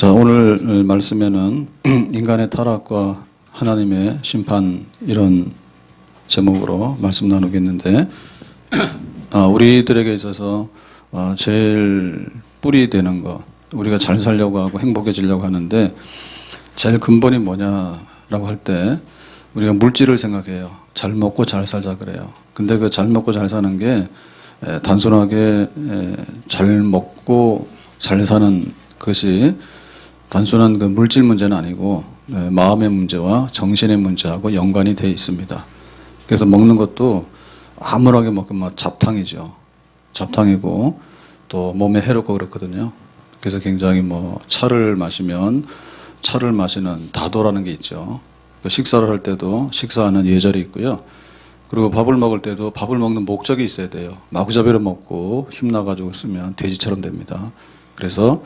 자, 오늘 말씀에는 인간의 타락과 하나님의 심판 이런 제목으로 말씀 나누겠는데 우리들에게 있어서 제일 뿌리 되는 것, 우리가 잘 살려고 하고 행복해지려고 하는데 제일 근본이 뭐냐라고 할 때 우리가 물질을 생각해요. 잘 먹고 잘 살자 그래요. 근데 그 잘 먹고 잘 사는 게 단순하게 잘 먹고 잘 사는 것이 단순한 그 물질 문제는 아니고 마음의 문제와 정신의 문제하고 연관이 되어 있습니다. 그래서 먹는 것도 아무하게 먹으면 잡탕이죠. 잡탕이고 또 몸에 해롭고 그렇거든요. 그래서 굉장히 차를 마시면 차를 마시는 다도라는 게 있죠. 식사를 할 때도 식사하는 예절이 있고요. 그리고 밥을 먹을 때도 밥을 먹는 목적이 있어야 돼요. 마구잡이로 먹고 힘나가지고 쓰면 돼지처럼 됩니다. 그래서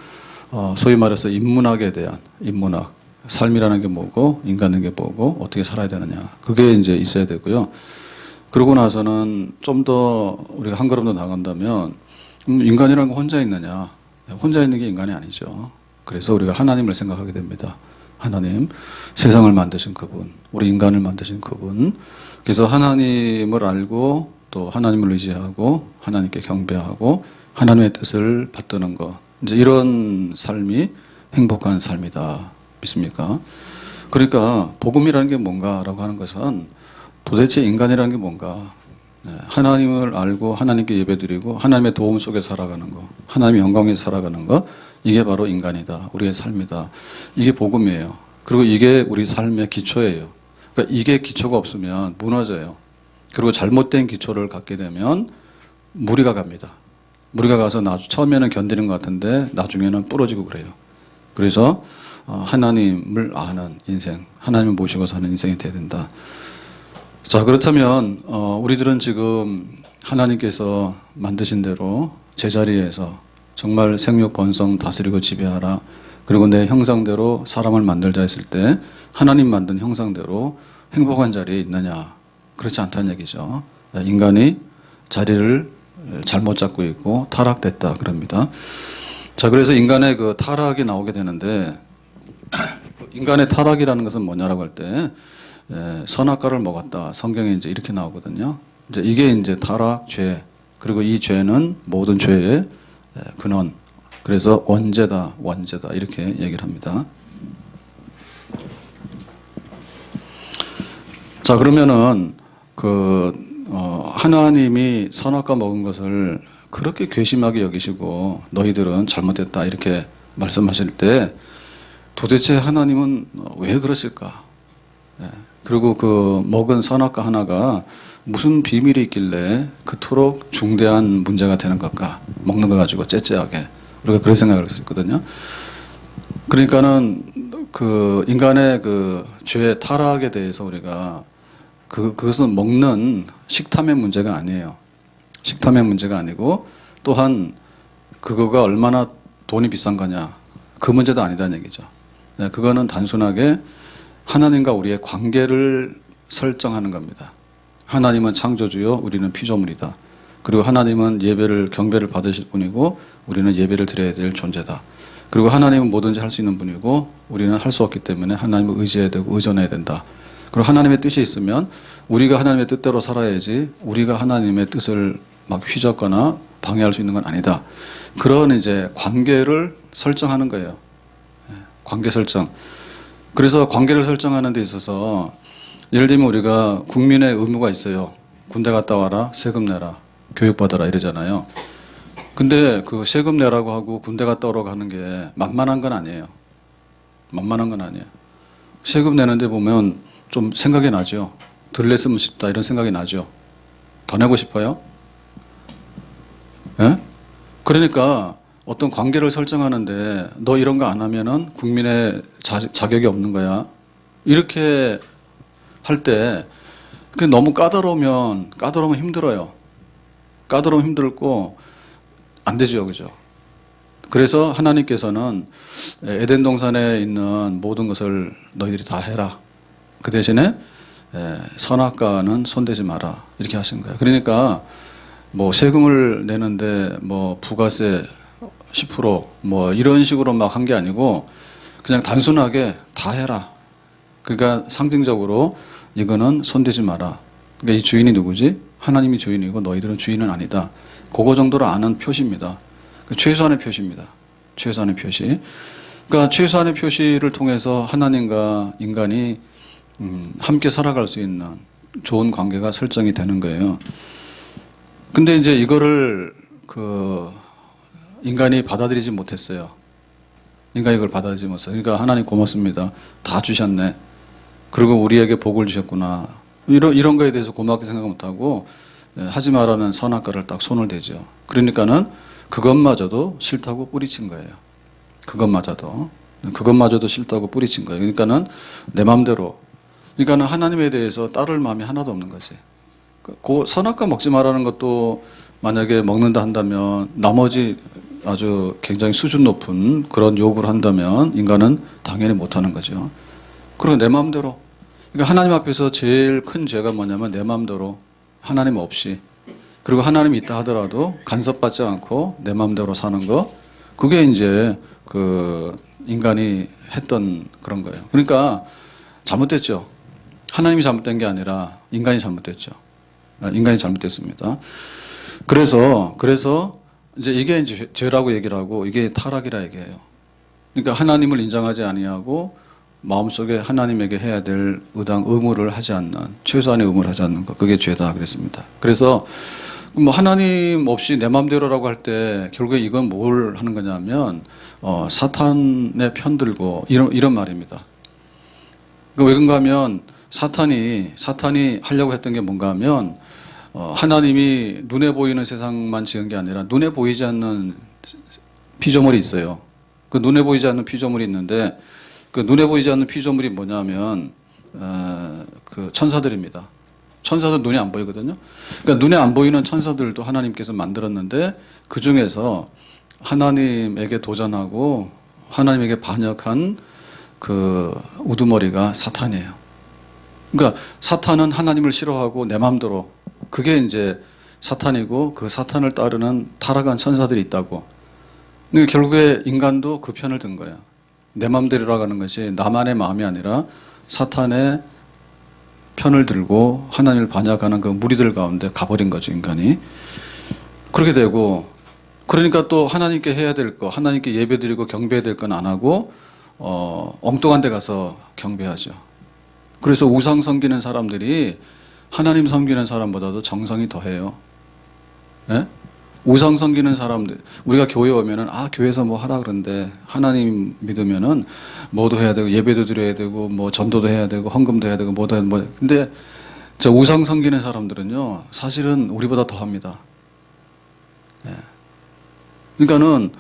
소위 말해서 인문학에 대한 인문학, 삶이라는 게 뭐고 인간은 게 뭐고 어떻게 살아야 되느냐, 그게 이제 있어야 되고요. 그러고 나서는 좀 더 우리가 한 걸음 더 나간다면 인간이라는 건 혼자 있느냐? 혼자 있는 게 인간이 아니죠. 그래서 우리가 하나님을 생각하게 됩니다. 하나님, 세상을 만드신 그분, 우리 인간을 만드신 그분. 그래서 하나님을 알고 또 하나님을 의지하고 하나님께 경배하고 하나님의 뜻을 받드는 것. 이제 이런 삶이 행복한 삶이다. 믿습니까? 그러니까 복음이라는 게 뭔가라고 하는 것은 도대체 인간이라는 게 뭔가? 하나님을 알고 하나님께 예배드리고 하나님의 도움 속에 살아가는 것, 하나님의 영광에서 살아가는 것, 이게 바로 인간이다. 우리의 삶이다. 이게 복음이에요. 그리고 이게 우리 삶의 기초예요. 그러니까 이게 기초가 없으면 무너져요. 그리고 잘못된 기초를 갖게 되면 무리가 갑니다. 무리가 가서 처음에는 견디는 것 같은데 나중에는 부러지고 그래요. 그래서 하나님을 아는 인생, 하나님을 모시고 사는 인생이 돼야 된다. 자, 그렇다면 우리들은 지금 하나님께서 만드신 대로 제자리에서 정말 생육 번성 다스리고 지배하라, 그리고 내 형상대로 사람을 만들자 했을 때 하나님 만든 형상대로 행복한 자리에 있느냐? 그렇지 않다는 얘기죠. 인간이 자리를 잘못 잡고 있고 타락됐다 그럽니다. 자, 그래서 인간의 그 타락이 나오게 되는데 인간의 타락이라는 것은 뭐냐라고 할 때 선악과를 먹었다. 성경에 이제 이렇게 나오거든요. 이제 이게 이제 타락, 죄. 그리고 이 죄는 모든 죄의 근원. 그래서 원죄다, 원죄다. 이렇게 얘기를 합니다. 자, 그러면은 하나님이 선악과 먹은 것을 그렇게 괘씸하게 여기시고 너희들은 잘못했다 이렇게 말씀하실 때 도대체 하나님은 왜 그러실까? 그리고 그 먹은 선악과 하나가 무슨 비밀이 있길래 그토록 중대한 문제가 되는 걸까? 먹는 거 가지고 째째하게. 우리가 그런 생각을 했거든요. 그러니까는 그 인간의 그 죄의 타락에 대해서 우리가 그것은 먹는 식탐의 문제가 아니에요. 식탐의 문제가 아니고 또한 그거가 얼마나 돈이 비싼 거냐, 그 문제도 아니다는 얘기죠. 그거는 단순하게 하나님과 우리의 관계를 설정하는 겁니다. 하나님은 창조주요, 우리는 피조물이다. 그리고 하나님은 경배를 받으실 분이고 우리는 예배를 드려야 될 존재다. 그리고 하나님은 뭐든지 할 수 있는 분이고 우리는 할 수 없기 때문에 하나님을 의지해야 되고 의존해야 된다. 그리고 하나님의 뜻이 있으면 우리가 하나님의 뜻대로 살아야지 우리가 하나님의 뜻을 막 휘젓거나 방해할 수 있는 건 아니다. 그런 이제 관계를 설정하는 거예요. 관계 설정. 그래서 관계를 설정하는 데 있어서 예를 들면 우리가 국민의 의무가 있어요. 군대 갔다 와라, 세금 내라, 교육받아라 이러잖아요. 근데 그 세금 내라고 하고 군대 갔다 오라고 하는 게 만만한 건 아니에요. 만만한 건 아니에요. 세금 내는데 보면 좀 생각이 나죠. 덜 냈으면 싶다 이런 생각이 나죠. 더 내고 싶어요? 예? 그러니까 어떤 관계를 설정하는데 너 이런 거 안 하면은 국민의 자격이 없는 거야. 이렇게 할 때 그게 너무 까다로우면 힘들어요. 까다로우면 힘들고 안 되죠. 그죠? 그래서 하나님께서는 에덴 동산에 있는 모든 것을 너희들이 다 해라. 그 대신에 선악과는 손대지 마라. 이렇게 하신 거예요. 그러니까 세금을 내는데 부가세 10%뭐 이런 식으로 막 한 게 아니고 그냥 단순하게 다 해라. 그러니까 상징적으로 이거는 손대지 마라. 그러니까 이 주인이 누구지? 하나님이 주인이고 너희들은 주인은 아니다. 그거 정도로 아는 표시입니다. 최소한의 표시입니다. 최소한의 표시. 그러니까 최소한의 표시를 통해서 하나님과 인간이 함께 살아갈 수 있는 좋은 관계가 설정이 되는 거예요. 근데 이제 이거를 인간이 받아들이지 못했어요. 인간이 이걸 받아들이지 못했어요. 그러니까 하나님 고맙습니다. 다 주셨네. 그리고 우리에게 복을 주셨구나. 이런 거에 대해서 고맙게 생각 못하고 하지 말라는 선악과를 딱 손을 대죠. 그러니까는 그것마저도 싫다고 뿌리친 거예요. 그것마저도 싫다고 뿌리친 거예요. 그러니까는 내 마음대로. 그러니까는 하나님에 대해서 따를 마음이 하나도 없는 거지. 그 선악과 먹지 말라는 것도 만약에 먹는다 한다면 나머지 아주 굉장히 수준 높은 그런 요구를 한다면 인간은 당연히 못하는 거죠. 그리고 내 마음대로. 그러니까 하나님 앞에서 제일 큰 죄가 뭐냐면 내 마음대로 하나님 없이 그리고 하나님이 있다 하더라도 간섭받지 않고 내 마음대로 사는 거 그게 이제 인간이 했던 그런 거예요. 그러니까 잘못됐죠. 하나님이 잘못된 게 아니라 인간이 잘못됐죠. 인간이 잘못됐습니다. 그래서 이제 이게 이제 죄라고 얘기를 하고 이게 타락이라 얘기해요. 그러니까 하나님을 인정하지 아니하고 마음속에 하나님에게 해야 될 의무를 하지 않는 최소한의 의무를 하지 않는 것 그게 죄다 그랬습니다. 그래서 뭐 하나님 없이 내 마음대로라고 할 때 결국에 이건 뭘 하는 거냐면 사탄의 편들고 이런 말입니다. 왜 그런가 하면 사탄이 하려고 했던 게 뭔가 하면 하나님이 눈에 보이는 세상만 지은 게 아니라 눈에 보이지 않는 피조물이 있어요. 그 눈에 보이지 않는 피조물이 있는데 그 눈에 보이지 않는 피조물이 뭐냐면 그 천사들입니다. 천사들 눈에 안 보이거든요. 그러니까 눈에 안 보이는 천사들도 하나님께서 만들었는데 그 중에서 하나님에게 도전하고 하나님에게 반역한 그 우두머리가 사탄이에요. 그러니까 사탄은 하나님을 싫어하고 내 마음대로 그게 이제 사탄이고 그 사탄을 따르는 타락한 천사들이 있다고. 근데 결국에 인간도 그 편을 든 거예요. 내 마음대로라고 하는 것이 나만의 마음이 아니라 사탄의 편을 들고 하나님을 반역하는 그 무리들 가운데 가버린 거죠, 인간이. 그렇게 되고, 그러니까 또 하나님께 해야 될 거, 하나님께 예배드리고 경배해야 될 건 안 하고, 엉뚱한 데 가서 경배하죠. 그래서 우상 섬기는 사람들이 하나님 섬기는 사람보다도 정성이 더해요. 예? 우상 섬기는 사람들, 우리가 교회 오면은, 교회에서 뭐 하라 그러는데, 하나님 믿으면은, 뭐도 해야 되고, 예배도 드려야 되고, 뭐 전도도 해야 되고, 헌금도 해야 되고, 뭐도 해야 되고, 근데, 저 우상 섬기는 사람들은요, 사실은 우리보다 더 합니다. 예. 그러니까는,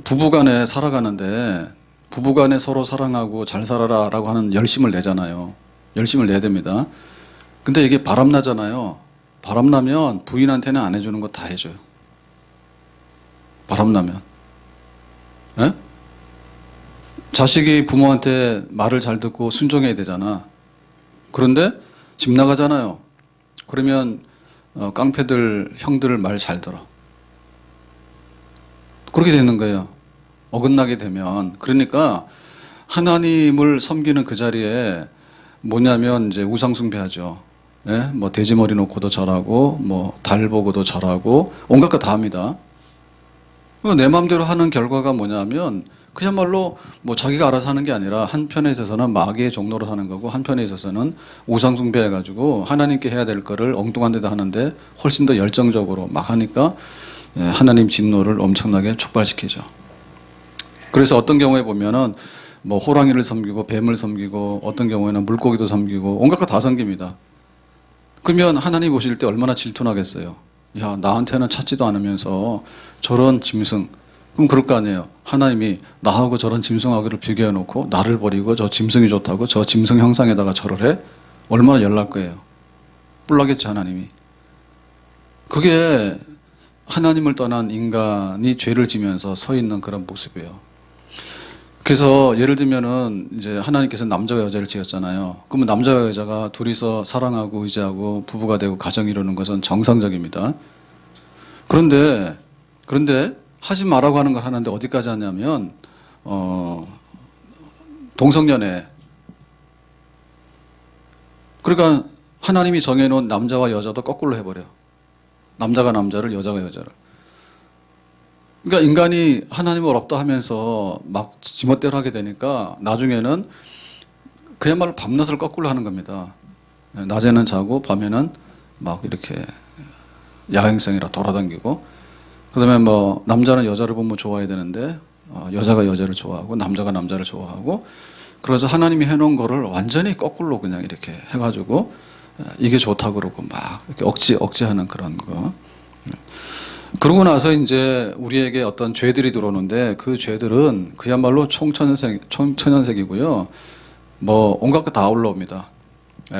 부부간에 살아가는데, 부부간에 서로 사랑하고 잘 살아라 라고 하는 열심을 내잖아요. 열심을 내야 됩니다. 근데 이게 바람나잖아요. 바람나면 부인한테는 안 해주는 거 다 해줘요. 바람나면. 예? 자식이 부모한테 말을 잘 듣고 순종해야 되잖아. 그런데 집 나가잖아요. 그러면 깡패들, 형들 말 잘 들어. 그렇게 되는 거예요. 어긋나게 되면. 그러니까 하나님을 섬기는 그 자리에 뭐냐면 이제 우상숭배하죠. 예? 뭐 돼지머리 놓고도 절하고 뭐 달 보고도 절하고 온갖 거 다 합니다. 내 마음대로 하는 결과가 뭐냐면 그야말로 뭐 자기가 알아서 하는 게 아니라 한편에 있어서는 마귀의 종로로 하는 거고 한편에 있어서는 우상숭배해가지고 하나님께 해야 될 거를 엉뚱한 데다 하는데 훨씬 더 열정적으로 막 하니까 하나님 진노를 엄청나게 촉발시키죠. 그래서 어떤 경우에 보면은 뭐 호랑이를 섬기고 뱀을 섬기고 어떤 경우에는 물고기도 섬기고 온갖 거 다 섬깁니다. 그러면 하나님 보실 때 얼마나 질투나겠어요. 야, 나한테는 찾지도 않으면서 저런 짐승. 그럼 그럴 거 아니에요. 하나님이 나하고 저런 짐승하고를 비교해 놓고 나를 버리고 저 짐승이 좋다고 저 짐승 형상에다가 절을 해? 얼마나 열날 거예요. 뿔나겠죠, 하나님이. 그게 하나님을 떠난 인간이 죄를 지면서 서 있는 그런 모습이에요. 그래서 예를 들면은 이제 하나님께서 남자와 여자를 지었잖아요. 그러면 남자와 여자가 둘이서 사랑하고 의지하고 부부가 되고 가정 이루는 것은 정상적입니다. 그런데 하지 말라고 하는 걸 하는데 어디까지 하냐면 동성연애. 그러니까 하나님이 정해놓은 남자와 여자도 거꾸로 해버려. 남자가 남자를, 여자가 여자를. 그러니까 인간이 하나님을 없다 하면서 막 지멋대로 하게 되니까 나중에는 그야말로 밤낮을 거꾸로 하는 겁니다. 낮에는 자고 밤에는 막 이렇게 야행성이라 돌아다니고, 그다음에 뭐 남자는 여자를 보면 좋아해야 되는데 여자가 여자를 좋아하고 남자가 남자를 좋아하고, 그래서 하나님이 해놓은 거를 완전히 거꾸로 그냥 이렇게 해가지고 이게 좋다 그러고 막 이렇게 억지하는 그런 거. 그러고 나서 이제 우리에게 어떤 죄들이 들어오는데 그 죄들은 그야말로 총천연색이고요. 뭐 온갖 거 다 올라옵니다.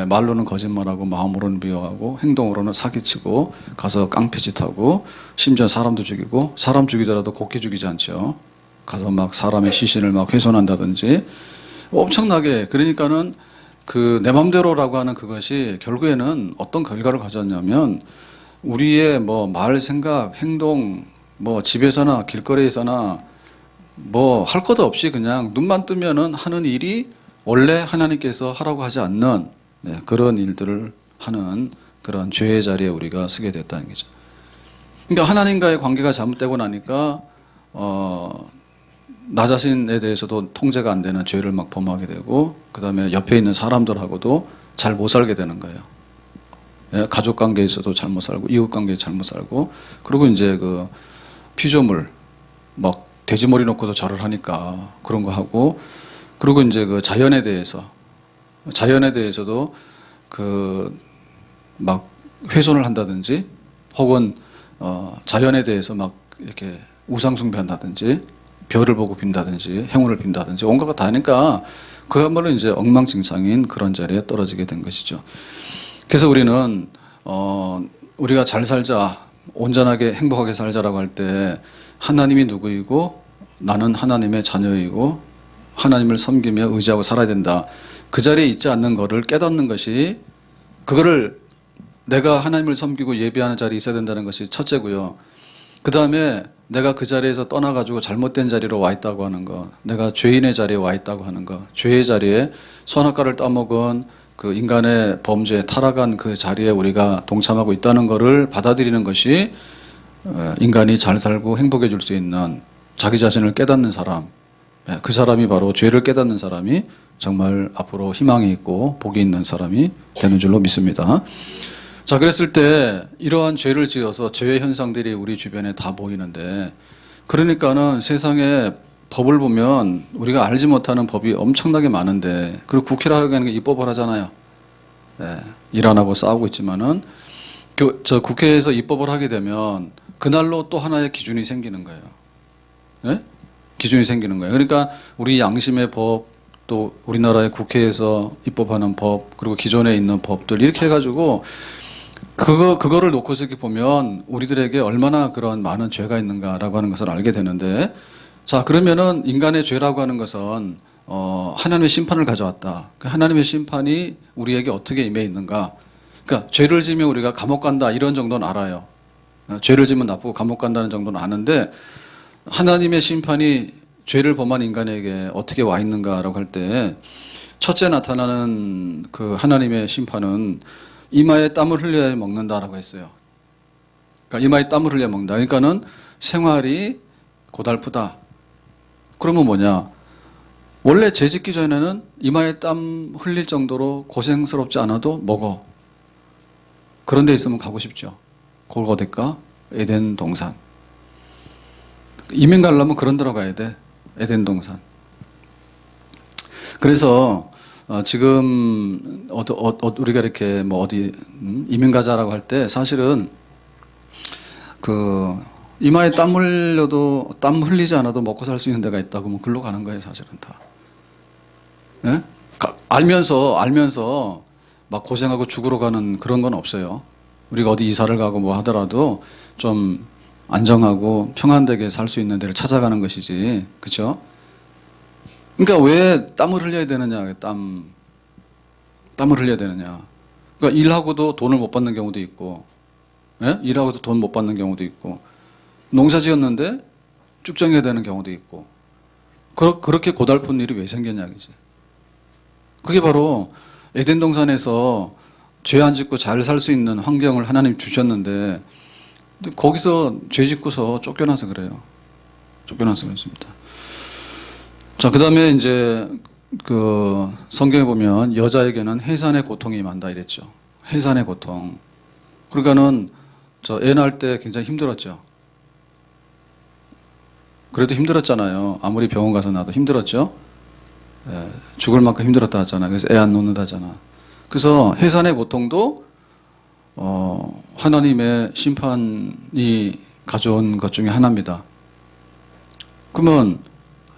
말로는 거짓말하고 마음으로는 미워하고 행동으로는 사기치고 가서 깡패짓하고 심지어 사람도 죽이고, 사람 죽이더라도 곱게 죽이지 않죠. 가서 막 사람의 시신을 막 훼손한다든지 엄청나게. 그러니까는 그 내 맘대로라고 하는 그것이 결국에는 어떤 결과를 가졌냐면 우리의 뭐 말, 생각, 행동, 뭐 집에서나 길거리에서나 뭐 할 것도 없이 그냥 눈만 뜨면은 하는 일이 원래 하나님께서 하라고 하지 않는 그런 일들을 하는 그런 죄의 자리에 우리가 서게 됐다는 거죠. 그러니까 하나님과의 관계가 잘못되고 나니까 나 자신에 대해서도 통제가 안 되는 죄를 막 범하게 되고, 그 다음에 옆에 있는 사람들하고도 잘 못 살게 되는 거예요. 가족 관계에서도 잘못 살고, 이웃 관계에 잘못 살고, 그리고 이제 그 피조물, 막 돼지머리 놓고도 절을 하니까 그런 거 하고, 그리고 이제 그 자연에 대해서도 그 막 훼손을 한다든지, 혹은 자연에 대해서 막 이렇게 우상숭배한다든지, 별을 보고 빈다든지, 행운을 빈다든지 온갖 거 다 하니까 그야말로 이제 엉망진창인 그런 자리에 떨어지게 된 것이죠. 그래서 우리는 우리가 잘 살자, 온전하게 행복하게 살자라고 할 때 하나님이 누구이고 나는 하나님의 자녀이고 하나님을 섬기며 의지하고 살아야 된다. 그 자리에 있지 않는 것을 깨닫는 것이, 그거를 내가 하나님을 섬기고 예배하는 자리에 있어야 된다는 것이 첫째고요. 그 다음에 내가 그 자리에서 떠나가지고 잘못된 자리로 와 있다고 하는 거, 내가 죄인의 자리에 와 있다고 하는 거, 죄의 자리에 선악과를 따먹은 그 인간의 범죄에 타락한 그 자리에 우리가 동참하고 있다는 것을 받아들이는 것이 인간이 잘 살고 행복해질 수 있는, 자기 자신을 깨닫는 사람, 그 사람이 바로 죄를 깨닫는 사람이 정말 앞으로 희망이 있고 복이 있는 사람이 되는 줄로 믿습니다. 자, 그랬을 때 이러한 죄를 지어서 죄의 현상들이 우리 주변에 다 보이는데, 그러니까는 세상에 법을 보면 우리가 알지 못하는 법이 엄청나게 많은데, 그리고 국회라고 하는 게 입법을 하잖아요. 일 안 하고 싸우고 있지만은 저 국회에서 입법을 하게 되면 그날로 또 하나의 기준이 생기는 거예요. 기준이 생기는 거예요. 그러니까 우리 양심의 법, 또 우리나라의 국회에서 입법하는 법, 그리고 기존에 있는 법들 이렇게 해가지고 그거를 놓고서 이렇게 보면 우리들에게 얼마나 그런 많은 죄가 있는가라고 하는 것을 알게 되는데, 자, 그러면은 인간의 죄라고 하는 것은 하나님의 심판을 가져왔다. 그 하나님의 심판이 우리에게 어떻게 임해 있는가? 그러니까 죄를 지면 우리가 감옥 간다 이런 정도는 알아요. 죄를 지면 나쁘고 감옥 간다는 정도는 아는데, 하나님의 심판이 죄를 범한 인간에게 어떻게 와 있는가라고 할 때, 첫째 나타나는 그 하나님의 심판은 이마에 땀을 흘려야 먹는다라고 했어요. 그러니까 이마에 땀을 흘려 먹는다. 그러니까는 생활이 고달프다. 그러면 뭐냐? 원래 죄 짓기 전에는 이마에 땀 흘릴 정도로 고생스럽지 않아도 먹어. 그런 데 있으면 가고 싶죠. 거기가 어딜까? 에덴 동산. 이민 가려면 그런 데로 가야 돼. 에덴 동산. 그래서 지금 우리가 이렇게 뭐 어디 이민 가자라고 할 때 사실은 그 이마에 땀 흘리지 않아도 먹고 살 수 있는 데가 있다고 뭐 글로 가는 거예요, 사실은 다. 예? 알면서 막 고생하고 죽으러 가는 그런 건 없어요. 우리가 어디 이사를 가고 뭐 하더라도 좀 안정하고 평안되게 살 수 있는 데를 찾아가는 것이지, 그렇죠? 그러니까 왜 땀을 흘려야 되느냐? 땀을 흘려야 되느냐? 그러니까 일하고도 돈을 못 받는 경우도 있고, 예? 일하고도 돈 못 받는 경우도 있고, 농사 지었는데 쭉정해야 되는 경우도 있고 그렇게 고달픈 일이 왜 생겼냐 이지. 그게 바로 에덴 동산에서 죄 안 짓고 잘 살 수 있는 환경을 하나님 주셨는데 거기서 죄 짓고서 쫓겨나서 그래요. 쫓겨나서 그렇습니다. 자, 그 다음에 이제 그 성경에 보면 여자에게는 해산의 고통이 임한다 이랬죠. 해산의 고통. 그러니까는 저 애 낳을 때 굉장히 힘들었죠. 그래도 힘들었잖아요. 아무리 병원 가서 나도 힘들었죠. 예, 죽을 만큼 힘들었다 하잖아. 그래서 애 안 놓는다 하잖아. 그래서 해산의 고통도 하나님의 심판이 가져온 것 중에 하나입니다. 그러면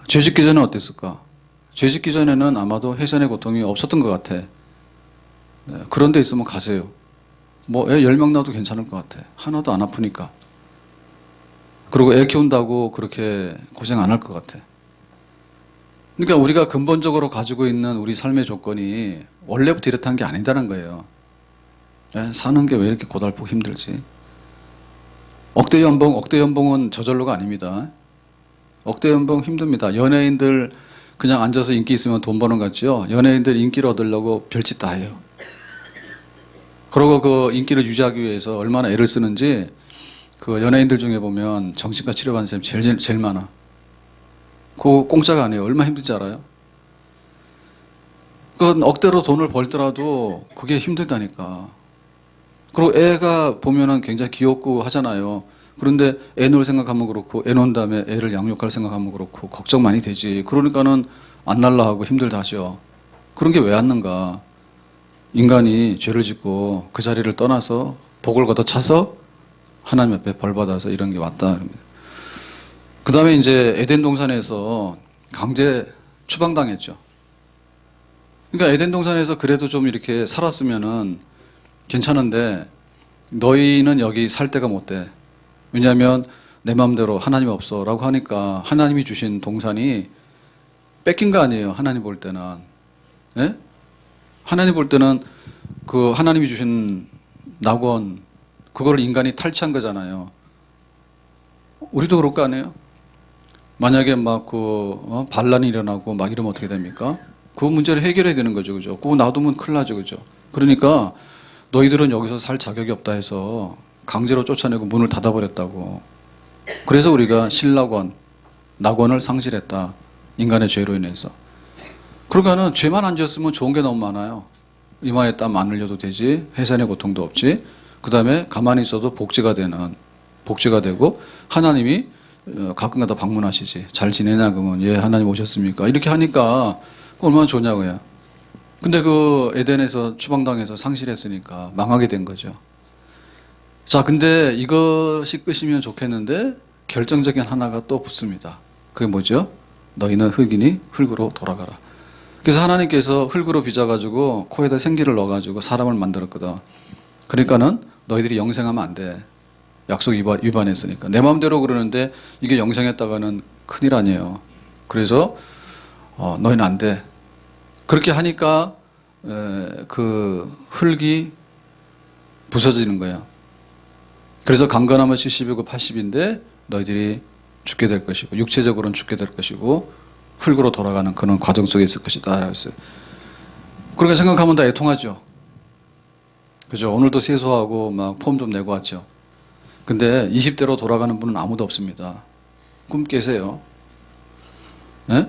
죄 짓기 전에 어땠을까? 죄 짓기 전에는 아마도 해산의 고통이 없었던 것 같아. 네, 그런 데 있으면 가세요. 뭐 애 10명 낳아도 괜찮을 것 같아. 하나도 안 아프니까. 그리고 애 키운다고 그렇게 고생 안 할 것 같아. 그러니까 우리가 근본적으로 가지고 있는 우리 삶의 조건이 원래부터 이렇다는 게 아니다는 거예요. 예, 사는 게 왜 이렇게 고달프고 힘들지? 억대 연봉은 저절로가 아닙니다. 억대 연봉 힘듭니다. 연예인들 그냥 앉아서 인기 있으면 돈 버는 것 같죠? 연예인들 인기를 얻으려고 별짓 다 해요. 그리고 그 인기를 유지하기 위해서 얼마나 애를 쓰는지 그 연예인들 중에 보면 정신과 치료받는 사람이 제일 많아. 그거 공짜가 아니에요. 얼마나 힘든지 알아요? 그 억대로 돈을 벌더라도 그게 힘들다니까. 그리고 애가 보면은 굉장히 귀엽고 하잖아요. 그런데 애 놓을 생각하면 그렇고 애 놓은 다음에 애를 양육할 생각하면 그렇고 걱정 많이 되지. 그러니까는 안 날라 하고 힘들다 하죠. 그런 게 왜 왔는가? 인간이 죄를 짓고 그 자리를 떠나서 복을 걷어차서 하나님 앞에 벌 받아서 이런 게 왔다. 그 다음에 이제 에덴 동산에서 강제 추방당했죠. 그러니까 에덴 동산에서 그래도 좀 이렇게 살았으면은 괜찮은데 너희는 여기 살 데가 못 돼. 왜냐하면 내 마음대로 하나님 없어 라고 하니까 하나님이 주신 동산이 뺏긴 거 아니에요. 하나님 볼 때는. 예? 하나님 볼 때는 그 하나님이 주신 낙원 그거를 인간이 탈취한 거잖아요. 우리도 그럴 거 아니에요? 만약에 막 반란이 일어나고 막 이러면 어떻게 됩니까? 그 문제를 해결해야 되는 거죠. 그죠? 그거 놔두면 큰일 나죠. 그죠? 그러니까 너희들은 여기서 살 자격이 없다 해서 강제로 쫓아내고 문을 닫아버렸다고. 그래서 우리가 신낙원, 낙원을 상실했다. 인간의 죄로 인해서. 그러니까는 죄만 안 지었으면 좋은 게 너무 많아요. 이마에 땀 안 흘려도 되지. 해산의 고통도 없지. 그 다음에 가만히 있어도 복지가 되고 하나님이 가끔가다 방문하시지. 잘 지내냐 그러면 예 하나님 오셨습니까? 이렇게 하니까 얼마나 좋냐고요. 근데 그 에덴에서 추방당해서 상실했으니까 망하게 된 거죠. 자, 근데 이것이 끝이면 좋겠는데 결정적인 하나가 또 붙습니다. 그게 뭐죠? 너희는 흙이니 흙으로 돌아가라. 그래서 하나님께서 흙으로 빚어가지고 코에다 생기를 넣어가지고 사람을 만들었거든. 그러니까는 너희들이 영생하면 안 돼. 약속 위반했으니까. 내 마음대로 그러는데 이게 영생했다가는 큰일 아니에요. 그래서 너희는 안 돼. 그렇게 하니까 그 흙이 부서지는 거예요. 그래서 강건하면 70이고 80인데 너희들이 죽게 될 것이고 육체적으로는 죽게 될 것이고 흙으로 돌아가는 그런 과정 속에 있을 것이다 라고 했어요. 그렇게 생각하면 다 애통하죠. 그죠? 오늘도 세수하고 막 폼 좀 내고 왔죠. 근데 20대로 돌아가는 분은 아무도 없습니다. 꿈 깨세요. 예?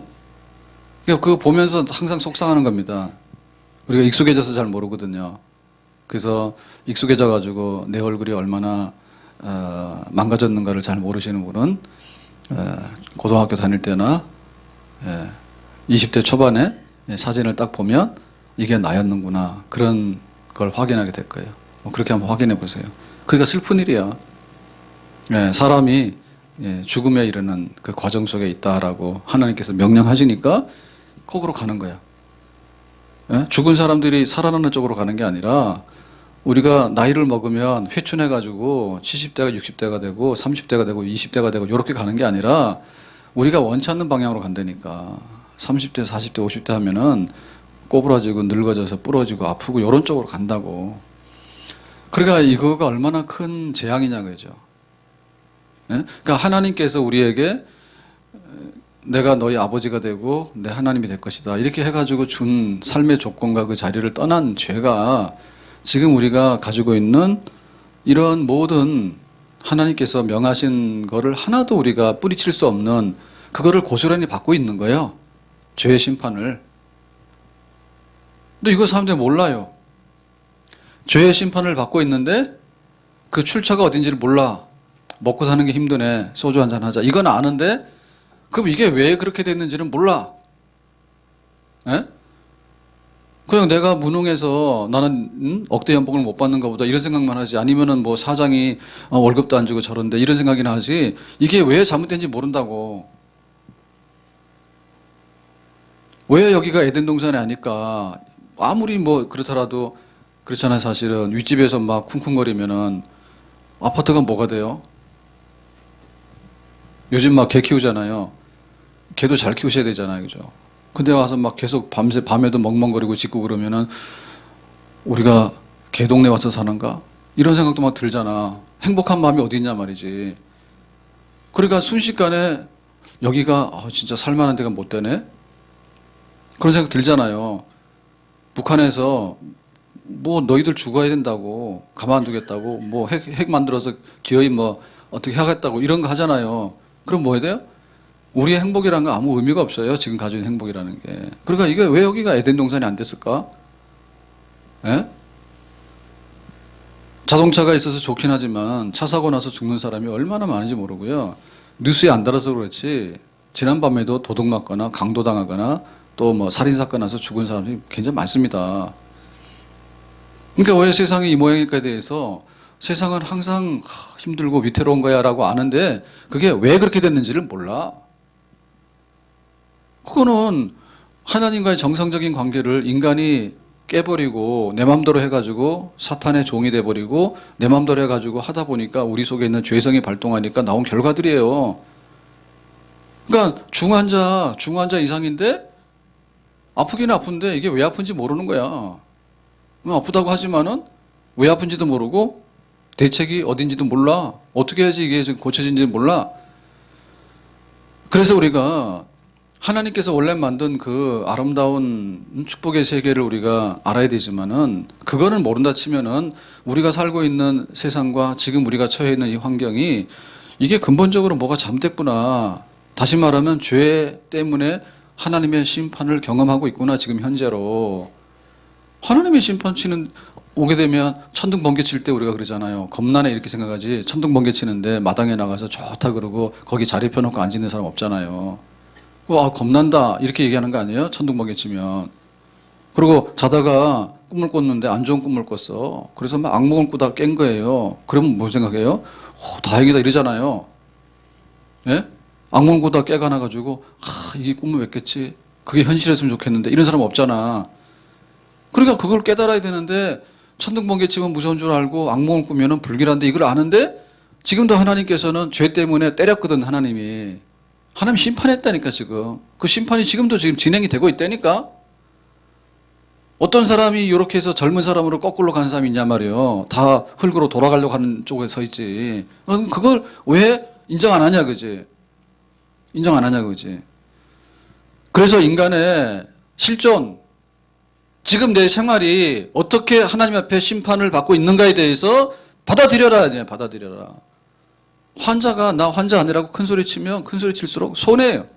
그거 보면서 항상 속상하는 겁니다. 우리가 익숙해져서 잘 모르거든요. 그래서 익숙해져가지고 내 얼굴이 얼마나 망가졌는가를 잘 모르시는 분은 고등학교 다닐 때나 20대 초반에 사진을 딱 보면 이게 나였는구나 그런 걸 확인하게 될 거예요. 그렇게 한번 확인해 보세요. 그러니까 슬픈 일이야. 사람이 죽음에 이르는 그 과정 속에 있다라고 하나님께서 명령하시니까 거꾸로 가는 거야. 죽은 사람들이 살아나는 쪽으로 가는 게 아니라 우리가 나이를 먹으면 회춘해가지고 70대가 60대가 되고 30대가 되고 20대가 되고 이렇게 가는 게 아니라 우리가 원치 않는 방향으로 간다니까. 30대, 40대, 50대 하면은 꼬부라지고 늙어져서 부러지고 아프고 이런 쪽으로 간다고. 그러니까 이거가 얼마나 큰 재앙이냐 그죠. 그러니까 하나님께서 우리에게 내가 너희 아버지가 되고 내 하나님이 될 것이다. 이렇게 해가지고 준 삶의 조건과 그 자리를 떠난 죄가 지금 우리가 가지고 있는 이런 모든 하나님께서 명하신 거를 하나도 우리가 뿌리칠 수 없는 그거를 고스란히 받고 있는 거예요. 죄의 심판을. 근데 이거 사람들이 몰라요. 죄의 심판을 받고 있는데 그 출처가 어딘지를 몰라. 먹고 사는 게 힘드네. 소주 한잔 하자. 이건 아는데 그럼 이게 왜 그렇게 됐는지는 몰라. 예? 그냥 내가 무능해서 나는 억대 연봉을 못 받는가 보다 이런 생각만 하지. 아니면은 뭐 사장이 월급도 안 주고 저런데 이런 생각이나 하지. 이게 왜 잘못된지 모른다고. 왜 여기가 에덴 동산이 아닐까. 아무리 뭐 그렇더라도 그렇잖아요. 사실은 윗집에서 막 쿵쿵거리면은 아파트가 뭐가 돼요? 요즘 막 개 키우잖아요. 개도 잘 키우셔야 되잖아요. 그죠? 근데 와서 막 계속 밤에도 멍멍거리고 짖고 그러면은 우리가 개 동네 와서 사는가? 이런 생각도 막 들잖아. 행복한 마음이 어디 있냐 말이지. 그러니까 순식간에 여기가 진짜 살만한 데가 못 되네? 그런 생각 들잖아요. 북한에서 뭐 너희들 죽어야 된다고 가만두겠다고 뭐 핵 만들어서 기어이 뭐 어떻게 하겠다고 이런 거 하잖아요. 그럼 뭐 해야 돼요? 우리의 행복이라는 건 아무 의미가 없어요. 지금 가지고 있는 행복이라는 게. 그러니까 이게 왜 여기가 에덴 동산이 안 됐을까? 예? 자동차가 있어서 좋긴 하지만 차 사고 나서 죽는 사람이 얼마나 많은지 모르고요. 뉴스에 안 달아서 그렇지 지난밤에도 도둑 맞거나 강도당하거나 또 뭐 살인사건 나서 죽은 사람이 굉장히 많습니다. 그러니까 왜 세상이 이 모양일까에 대해서 세상은 항상 힘들고 위태로운 거야 라고 아는데 그게 왜 그렇게 됐는지를 몰라. 그거는 하나님과의 정상적인 관계를 인간이 깨버리고 내 맘대로 해가지고 사탄의 종이 돼버리고 내 맘대로 해가지고 하다 보니까 우리 속에 있는 죄성이 발동하니까 나온 결과들이에요. 그러니까 중환자 이상인데 아프긴 아픈데 이게 왜 아픈지 모르는 거야. 아프다고 하지만은 왜 아픈지도 모르고 대책이 어딘지도 몰라. 어떻게 해야지 이게 지금 고쳐진지 몰라. 그래서 우리가 하나님께서 원래 만든 그 아름다운 축복의 세계를 우리가 알아야 되지만은 그거는 모른다 치면은 우리가 살고 있는 세상과 지금 우리가 처해 있는 이 환경이 이게 근본적으로 뭐가 잘못됐구나. 다시 말하면 죄 때문에 하나님의 심판을 경험하고 있구나. 지금 현재로. 하나님의 심판치는 오게 되면 천둥 번개 칠 때 우리가 그러잖아요. 겁나네 이렇게 생각하지. 천둥 번개 치는데 마당에 나가서 좋다 그러고 거기 자리 펴놓고 앉는 사람 없잖아요. 겁난다 이렇게 얘기하는 거 아니에요? 천둥 번개 치면. 그리고 자다가 꿈을 꿨는데 안 좋은 꿈을 꿨어. 그래서 막 악몽을 꾸다가 깬 거예요. 그러면 뭐 생각해요? 다행이다 이러잖아요. 예? 악몽을 꾸다가 깨가나가지고 이게 꿈을 왜 깼지? 그게 현실이었으면 좋겠는데 이런 사람 없잖아. 그러니까 그걸 깨달아야 되는데 천둥 번개 치면 무서운 줄 알고 악몽을 꾸면은 불길한데 이걸 아는데 지금도 하나님께서는 죄 때문에 때렸거든. 하나님 심판했다니까. 지금 그 심판이 지금도 지금 진행이 되고 있다니까. 어떤 사람이 이렇게 해서 젊은 사람으로 거꾸로 가는 사람이 있냐 말이에요. 다 흙으로 돌아가려고 하는 쪽에 서 있지. 그걸 왜 인정 안 하냐 그지? 인정 안 하냐 그지? 그래서 인간의 실존, 지금 내 생활이 어떻게 하나님 앞에 심판을 받고 있는가에 대해서 받아들여라. 받아들여라. 환자가 나 환자 아니라고 큰 소리 치면 큰 소리 칠수록 손해예요.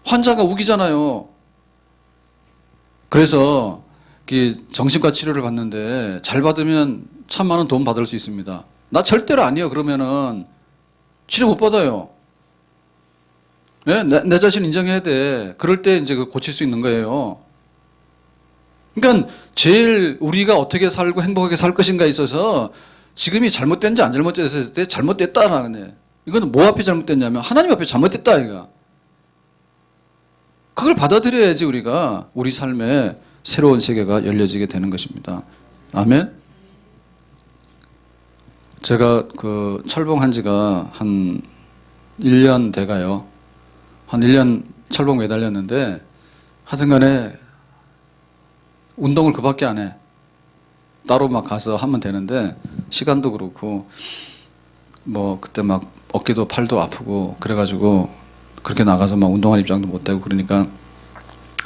환자가 우기잖아요. 그래서 정신과 치료를 받는데 잘 받으면 1,000만 원 돈 받을 수 있습니다. 나 절대로 아니에요. 그러면은 치료 못 받아요. 네? 내 자신 인정해야 돼. 그럴 때 이제 고칠 수 있는 거예요. 그러니까 제일 우리가 어떻게 살고 행복하게 살 것인가에 있어서 지금이 잘못된지 안 잘못됐을 때 잘못됐다라네. 이거는 뭐 앞에 잘못됐냐면 하나님 앞에 잘못됐다 이거. 그걸 받아들여야지 우리가 우리 삶에 새로운 세계가 열려지게 되는 것입니다. 아멘. 제가 그 철봉한 지가 한 1년 돼가요. 한 1년 철봉 매달렸는데 하여튼간에 운동을 그밖에 안 해. 따로 막 가서 하면 되는데 시간도 그렇고 뭐 그때 막 어깨도 팔도 아프고 그래가지고 그렇게 나가서 막 운동할 입장도 못 되고 그러니까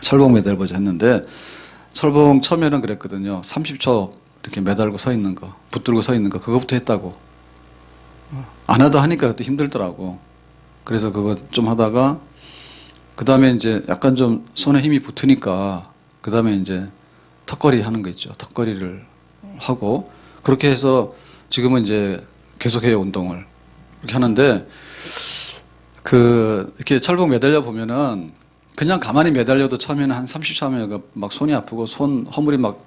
철봉 매달고자 했는데 철봉 처음에는 그랬거든요. 30초 이렇게 매달고 서 있는 거, 붙들고 서 있는 거 그거부터 했다고. 안 하다 하니까 그것도 힘들더라고. 그래서 그거 좀 하다가 그 다음에 이제 약간 좀 손에 힘이 붙으니까 그 다음에 이제 턱걸이 하는 거 있죠. 턱걸이를 하고 그렇게 해서 지금은 이제 계속해요 운동을 이렇게 하는데 그 이렇게 철봉 매달려 보면은 그냥 가만히 매달려도 처음에는 한 30초 하면 막 손이 아프고 손 허물이 막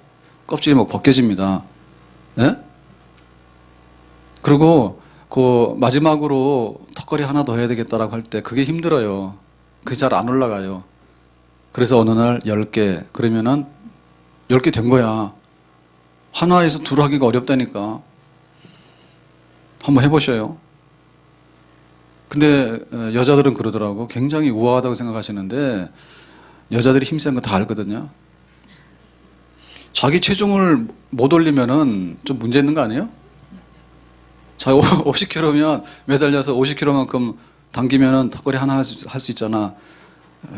껍질이 막 벗겨집니다. 예? 그리고 그 마지막으로 턱걸이 하나 더 해야 되겠다라고 할 때 그게 힘들어요. 그게 잘 안 올라가요. 그래서 어느 날 10개 그러면은 10개 된 거야. 하나에서 둘 하기가 어렵다니까. 한번 해보셔요. 근데 여자들은 그러더라고. 굉장히 우아하다고 생각하시는데 여자들이 힘센 거 다 알거든요. 자기 체중을 못 올리면은 좀 문제 있는 거 아니에요? 자, 50kg면 매달려서 50kg만큼 당기면은 턱걸이 하나 할 수 있잖아.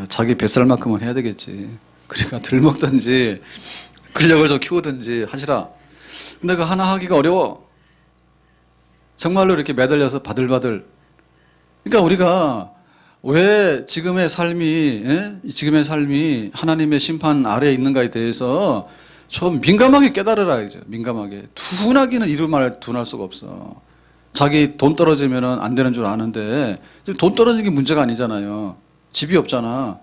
자기 뱃살만큼은 해야 되겠지. 그러니까 덜 먹든지 근력을 더 키우든지 하시라. 근데 그 하나 하기가 어려워. 정말로 이렇게 매달려서 바들바들. 그러니까 우리가 왜 지금의 삶이 지금의 삶이 하나님의 심판 아래에 있는가에 대해서 좀 민감하게 깨달으라야죠. 민감하게. 둔하기는 이루 말 둔할 수가 없어. 자기 돈 떨어지면은 안 되는 줄 아는데 돈 떨어지는 게 문제가 아니잖아요. 집이 없잖아.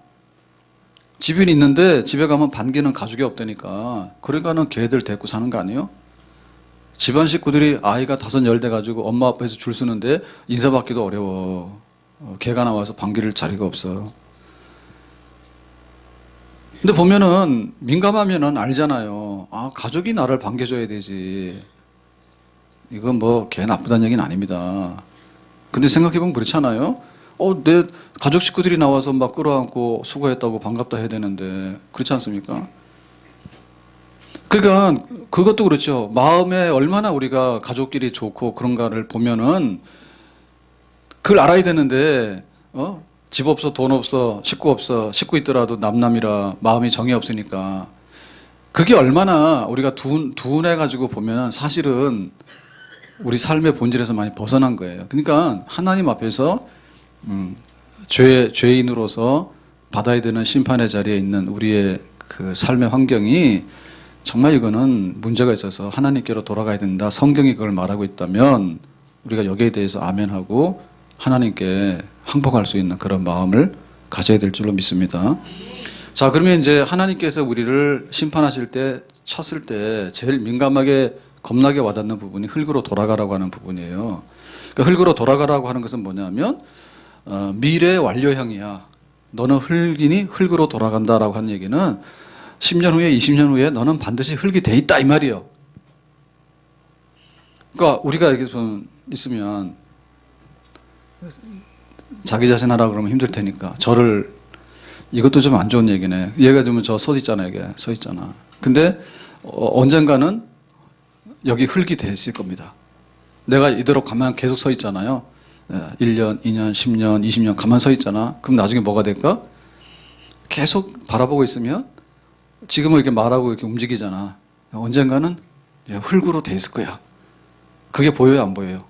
집이 있는데 집에 가면 반기는 가족이 없다니까. 그러니까는 걔들 데리고 사는 거 아니에요? 집안 식구들이 아이가 5, 10 돼가지고 엄마 아빠에서 줄 서는데 인사받기도 어려워. 걔가 나와서 반기를 자리가 없어. 근데 보면은 민감하면은 알잖아요. 아, 가족이 나를 반겨줘야 되지. 이건 뭐 걔 나쁘다는 얘기는 아닙니다. 근데 생각해보면 그렇잖아요. 내 가족 식구들이 나와서 막 끌어안고 수고했다고 반갑다 해야 되는데 그렇지 않습니까? 그러니까 그것도 그렇죠. 마음에 얼마나 우리가 가족끼리 좋고 그런가를 보면은 그걸 알아야 되는데 집 없어 돈 없어 식구 없어 식구 있더라도 남남이라 마음이 정이 없으니까 그게 얼마나 우리가 둔해가지고 보면은 사실은 우리 삶의 본질에서 많이 벗어난 거예요. 그러니까 하나님 앞에서 죄인으로서 받아야 되는 심판의 자리에 있는 우리의 그 삶의 환경이 정말 이거는 문제가 있어서 하나님께로 돌아가야 된다. 성경이 그걸 말하고 있다면 우리가 여기에 대해서 아멘하고 하나님께 항복할 수 있는 그런 마음을 가져야 될 줄로 믿습니다. 자, 그러면 이제 하나님께서 우리를 심판하실 때 쳤을 때 제일 민감하게 겁나게 와닿는 부분이 흙으로 돌아가라고 하는 부분이에요. 그러니까 흙으로 돌아가라고 하는 것은 뭐냐면 미래 완료형이야. 너는 흙이니 흙으로 돌아간다라고 하는 얘기는 10년 후에 20년 후에 너는 반드시 흙이 돼 있다 이 말이에요. 그러니까 우리가 이렇게 좀 있으면 자기 자신 하라 그러면 힘들 테니까 저를 이것도 좀 안 좋은 얘기네. 얘가 좀 저 서 있잖아. 이게 서 있잖아. 근데 언젠가는 여기 흙이 돼 있을 겁니다. 내가 이대로 가만 계속 서 있잖아요. 1년, 2년, 10년, 20년 가만 서 있잖아. 그럼 나중에 뭐가 될까? 계속 바라보고 있으면 지금은 이렇게 말하고 이렇게 움직이잖아. 언젠가는 흙으로 돼 있을 거야. 그게 보여요, 안 보여요?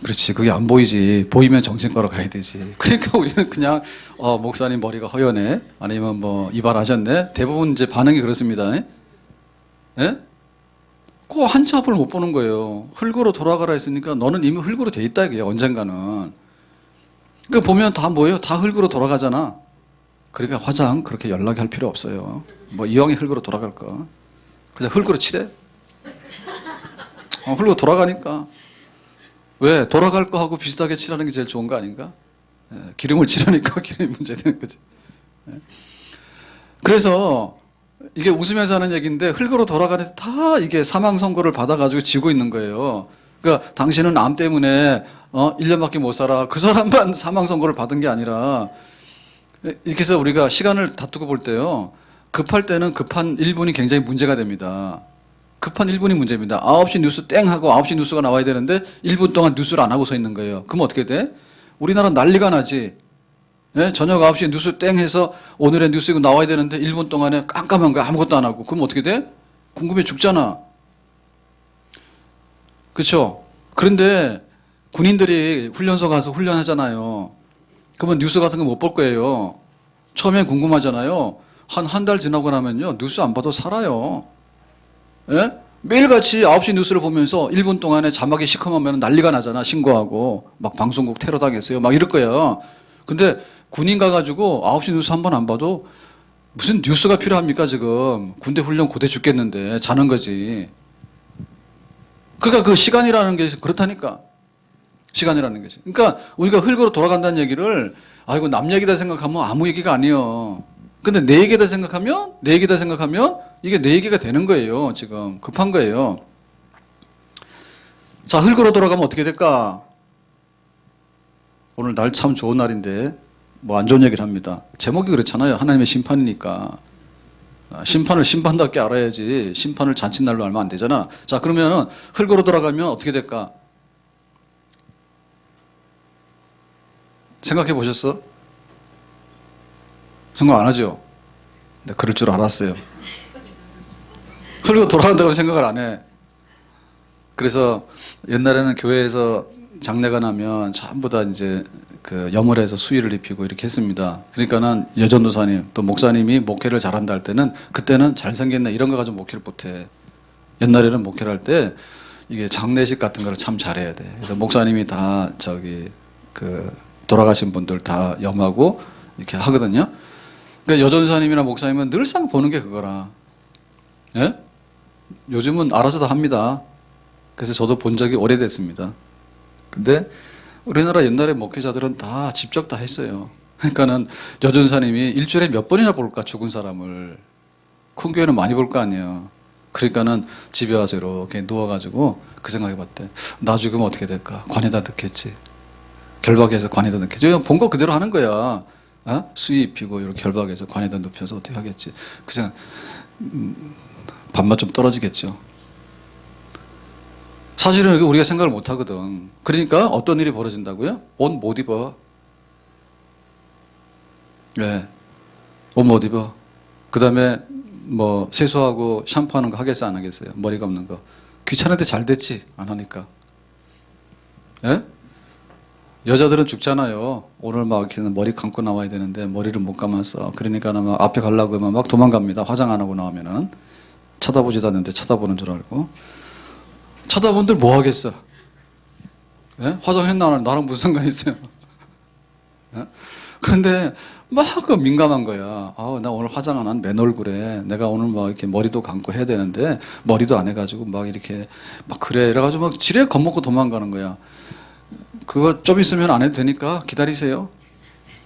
그렇지. 그게 안 보이지. 보이면 정신과로 가야 되지. 그러니까 우리는 그냥 목사님 머리가 허연해. 아니면 뭐 이발하셨네. 대부분 이제 반응이 그렇습니다. 예? 그 한치 앞을 못 보는 거예요. 흙으로 돌아가라 했으니까 너는 이미 흙으로 돼 있다 이게 언젠가는. 그러니까 보면 다 뭐예요? 다 흙으로 돌아가잖아. 그러니까 화장 그렇게 연락할 필요 없어요. 뭐 이왕에 흙으로 돌아갈까? 그냥 흙으로 칠해. 흙으로 돌아가니까. 왜? 돌아갈 거 하고 비슷하게 칠하는 게 제일 좋은 거 아닌가? 기름을 칠하니까 기름이 문제되는 거지. 그래서 이게 웃으면서 하는 얘기인데 흙으로 돌아가는데 다 이게 사망 선고를 받아가지고 지고 있는 거예요. 그러니까 당신은 암 때문에 1년밖에 못 살아. 그 사람만 사망 선고를 받은 게 아니라 이렇게 해서 우리가 시간을 다투고 볼 때요. 급할 때는 급한 1분이 굉장히 문제가 됩니다. 급한 1분이 문제입니다. 9시 뉴스 땡 하고 9시 뉴스가 나와야 되는데 1분 동안 뉴스를 안 하고 서 있는 거예요. 그럼 어떻게 돼? 우리나라 난리가 나지. 예? 저녁 9시에 뉴스 땡 해서 오늘의 뉴스 이거 나와야 되는데 1분 동안에 깜깜한 거야. 아무것도 안 하고. 그럼 어떻게 돼? 궁금해 죽잖아. 그렇죠? 그런데 군인들이 훈련소 가서 훈련하잖아요. 그러면 뉴스 같은 거 못 볼 거예요. 처음엔 궁금하잖아요. 한 달 지나고 나면요. 뉴스 안 봐도 살아요. 예? 매일같이 9시 뉴스를 보면서 1분 동안에 자막이 시커먼면 난리가 나잖아. 신고하고. 막 방송국 테러 당했어요. 막 이럴 거예요. 근데 군인 가가지고 9시 뉴스 한 번 안 봐도 무슨 뉴스가 필요합니까, 지금. 군대 훈련 고돼 죽겠는데. 자는 거지. 그러니까 그 시간이라는 게 그렇다니까. 시간이라는 것이. 그러니까 우리가 흙으로 돌아간다는 얘기를 이거 남 얘기다 생각하면 아무 얘기가 아니에요. 근데 내 얘기다 생각하면 이게 내 얘기가 되는 거예요. 지금 급한 거예요. 자, 흙으로 돌아가면 어떻게 될까? 오늘 날 참 좋은 날인데 뭐 안 좋은 얘기를 합니다. 제목이 그렇잖아요. 하나님의 심판이니까. 심판을 심판답게 알아야지 심판을 잔칫날로 알면 안 되잖아. 자, 그러면 흙으로 돌아가면 어떻게 될까? 생각해 보셨어? 생각 안 하죠? 네, 그럴 줄 알았어요. 흙으로 돌아간다고 생각을 안 해. 그래서 옛날에는 교회에서 장례가 나면 전부 다 이제 그 염을 해서 수의를 입히고 이렇게 했습니다. 그러니까는 여전도사님 또 목사님이 목회를 잘한다 할 때는 그때는 잘생겼네 이런 거 가지고 목회를 못해. 옛날에는 목회를 할 때 이게 장례식 같은 거를 참 잘해야 돼. 그래서 목사님이 다 그 돌아가신 분들 다 염하고 이렇게 하거든요. 그러니까 여전도사님이나 목사님은 늘상 보는 게 그거라. 예? 요즘은 알아서 다 합니다. 그래서 저도 본 적이 오래됐습니다. 근데 우리나라 옛날에 목회자들은 다 직접 다 했어요. 그러니까는 여전도사님이 일주일에 몇 번이나 볼까 죽은 사람을. 큰 교회는 많이 볼 거 아니에요. 그러니까는 집에 와서 이렇게 누워가지고 그 생각해봤대. 나 죽으면 어떻게 될까? 관에다 넣겠지. 결박해서 관에다 넣겠지. 그냥 본 거 그대로 하는 거야. 수의 입히고 이렇게 결박해서 관에다 눕혀서 어떻게 하겠지. 그 생각, 밥맛 좀 떨어지겠죠. 사실은 우리가 생각을 못 하거든. 그러니까 어떤 일이 벌어진다고요? 옷 못 입어. 네. 옷 못 입어. 그 다음에 뭐 세수하고 샴푸하는 거 하겠어 안 하겠어요? 머리 감는 거. 귀찮은데 잘 됐지 안 하니까. 예? 여자들은 죽잖아요. 오늘 막 이렇게 머리 감고 나와야 되는데 머리를 못 감았어. 그러니까는 막 앞에 가려고 하면 막 도망갑니다. 화장 안 하고 나오면은. 쳐다보지도 않는데 쳐다보는 줄 알고. 쳐다본들 뭐 하겠어? 예? 화장했나 안 했나? 나랑 무슨 상관이 있어요? 예? 그런데 막 그 민감한 거야. 나 오늘 화장 안 한 맨 얼굴에 내가 오늘 막 이렇게 머리도 감고 해야 되는데 머리도 안 해가지고 막 이렇게 막 그래. 이래가지고 막 지레 겁먹고 도망가는 거야. 그거 좀 있으면 안 해도 되니까 기다리세요.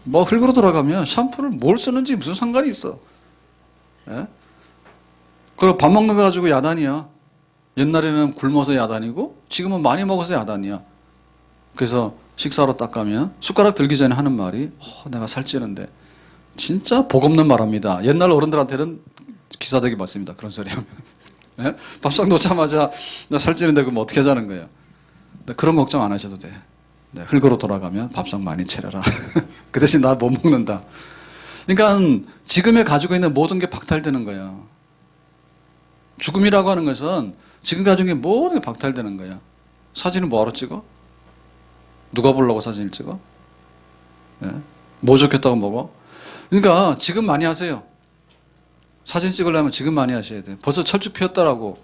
뭐 흙으로 돌아가면 샴푸를 뭘 쓰는지 무슨 상관이 있어. 예? 그리고 밥 먹는 거 가지고 야단이야. 옛날에는 굶어서 야단이고 지금은 많이 먹어서 야단이야. 그래서 식사로 딱 가면 숟가락 들기 전에 하는 말이 내가 살찌는데. 진짜 복 없는 말합니다. 옛날 어른들한테는 기사되게 맞습니다. 그런 소리 하면. 예? 밥상 놓자마자 나 살찌는데 그럼 어떻게 하자는 거예요. 그런 걱정 안 하셔도 돼. 네, 흙으로 돌아가면 밥상 많이 차려라. 그 대신 나 못 먹는다. 그러니까 지금에 가지고 있는 모든 게 박탈되는 거야. 죽음이라고 하는 것은 지금 가지고 있는 모든 게 박탈되는 거야. 사진을 뭐하러 찍어? 누가 보려고 사진을 찍어? 예? 뭐 좋겠다고 먹어? 그러니까 지금 많이 하세요. 사진 찍으려면 지금 많이 하셔야 돼. 벌써 철쭉 피었다라고.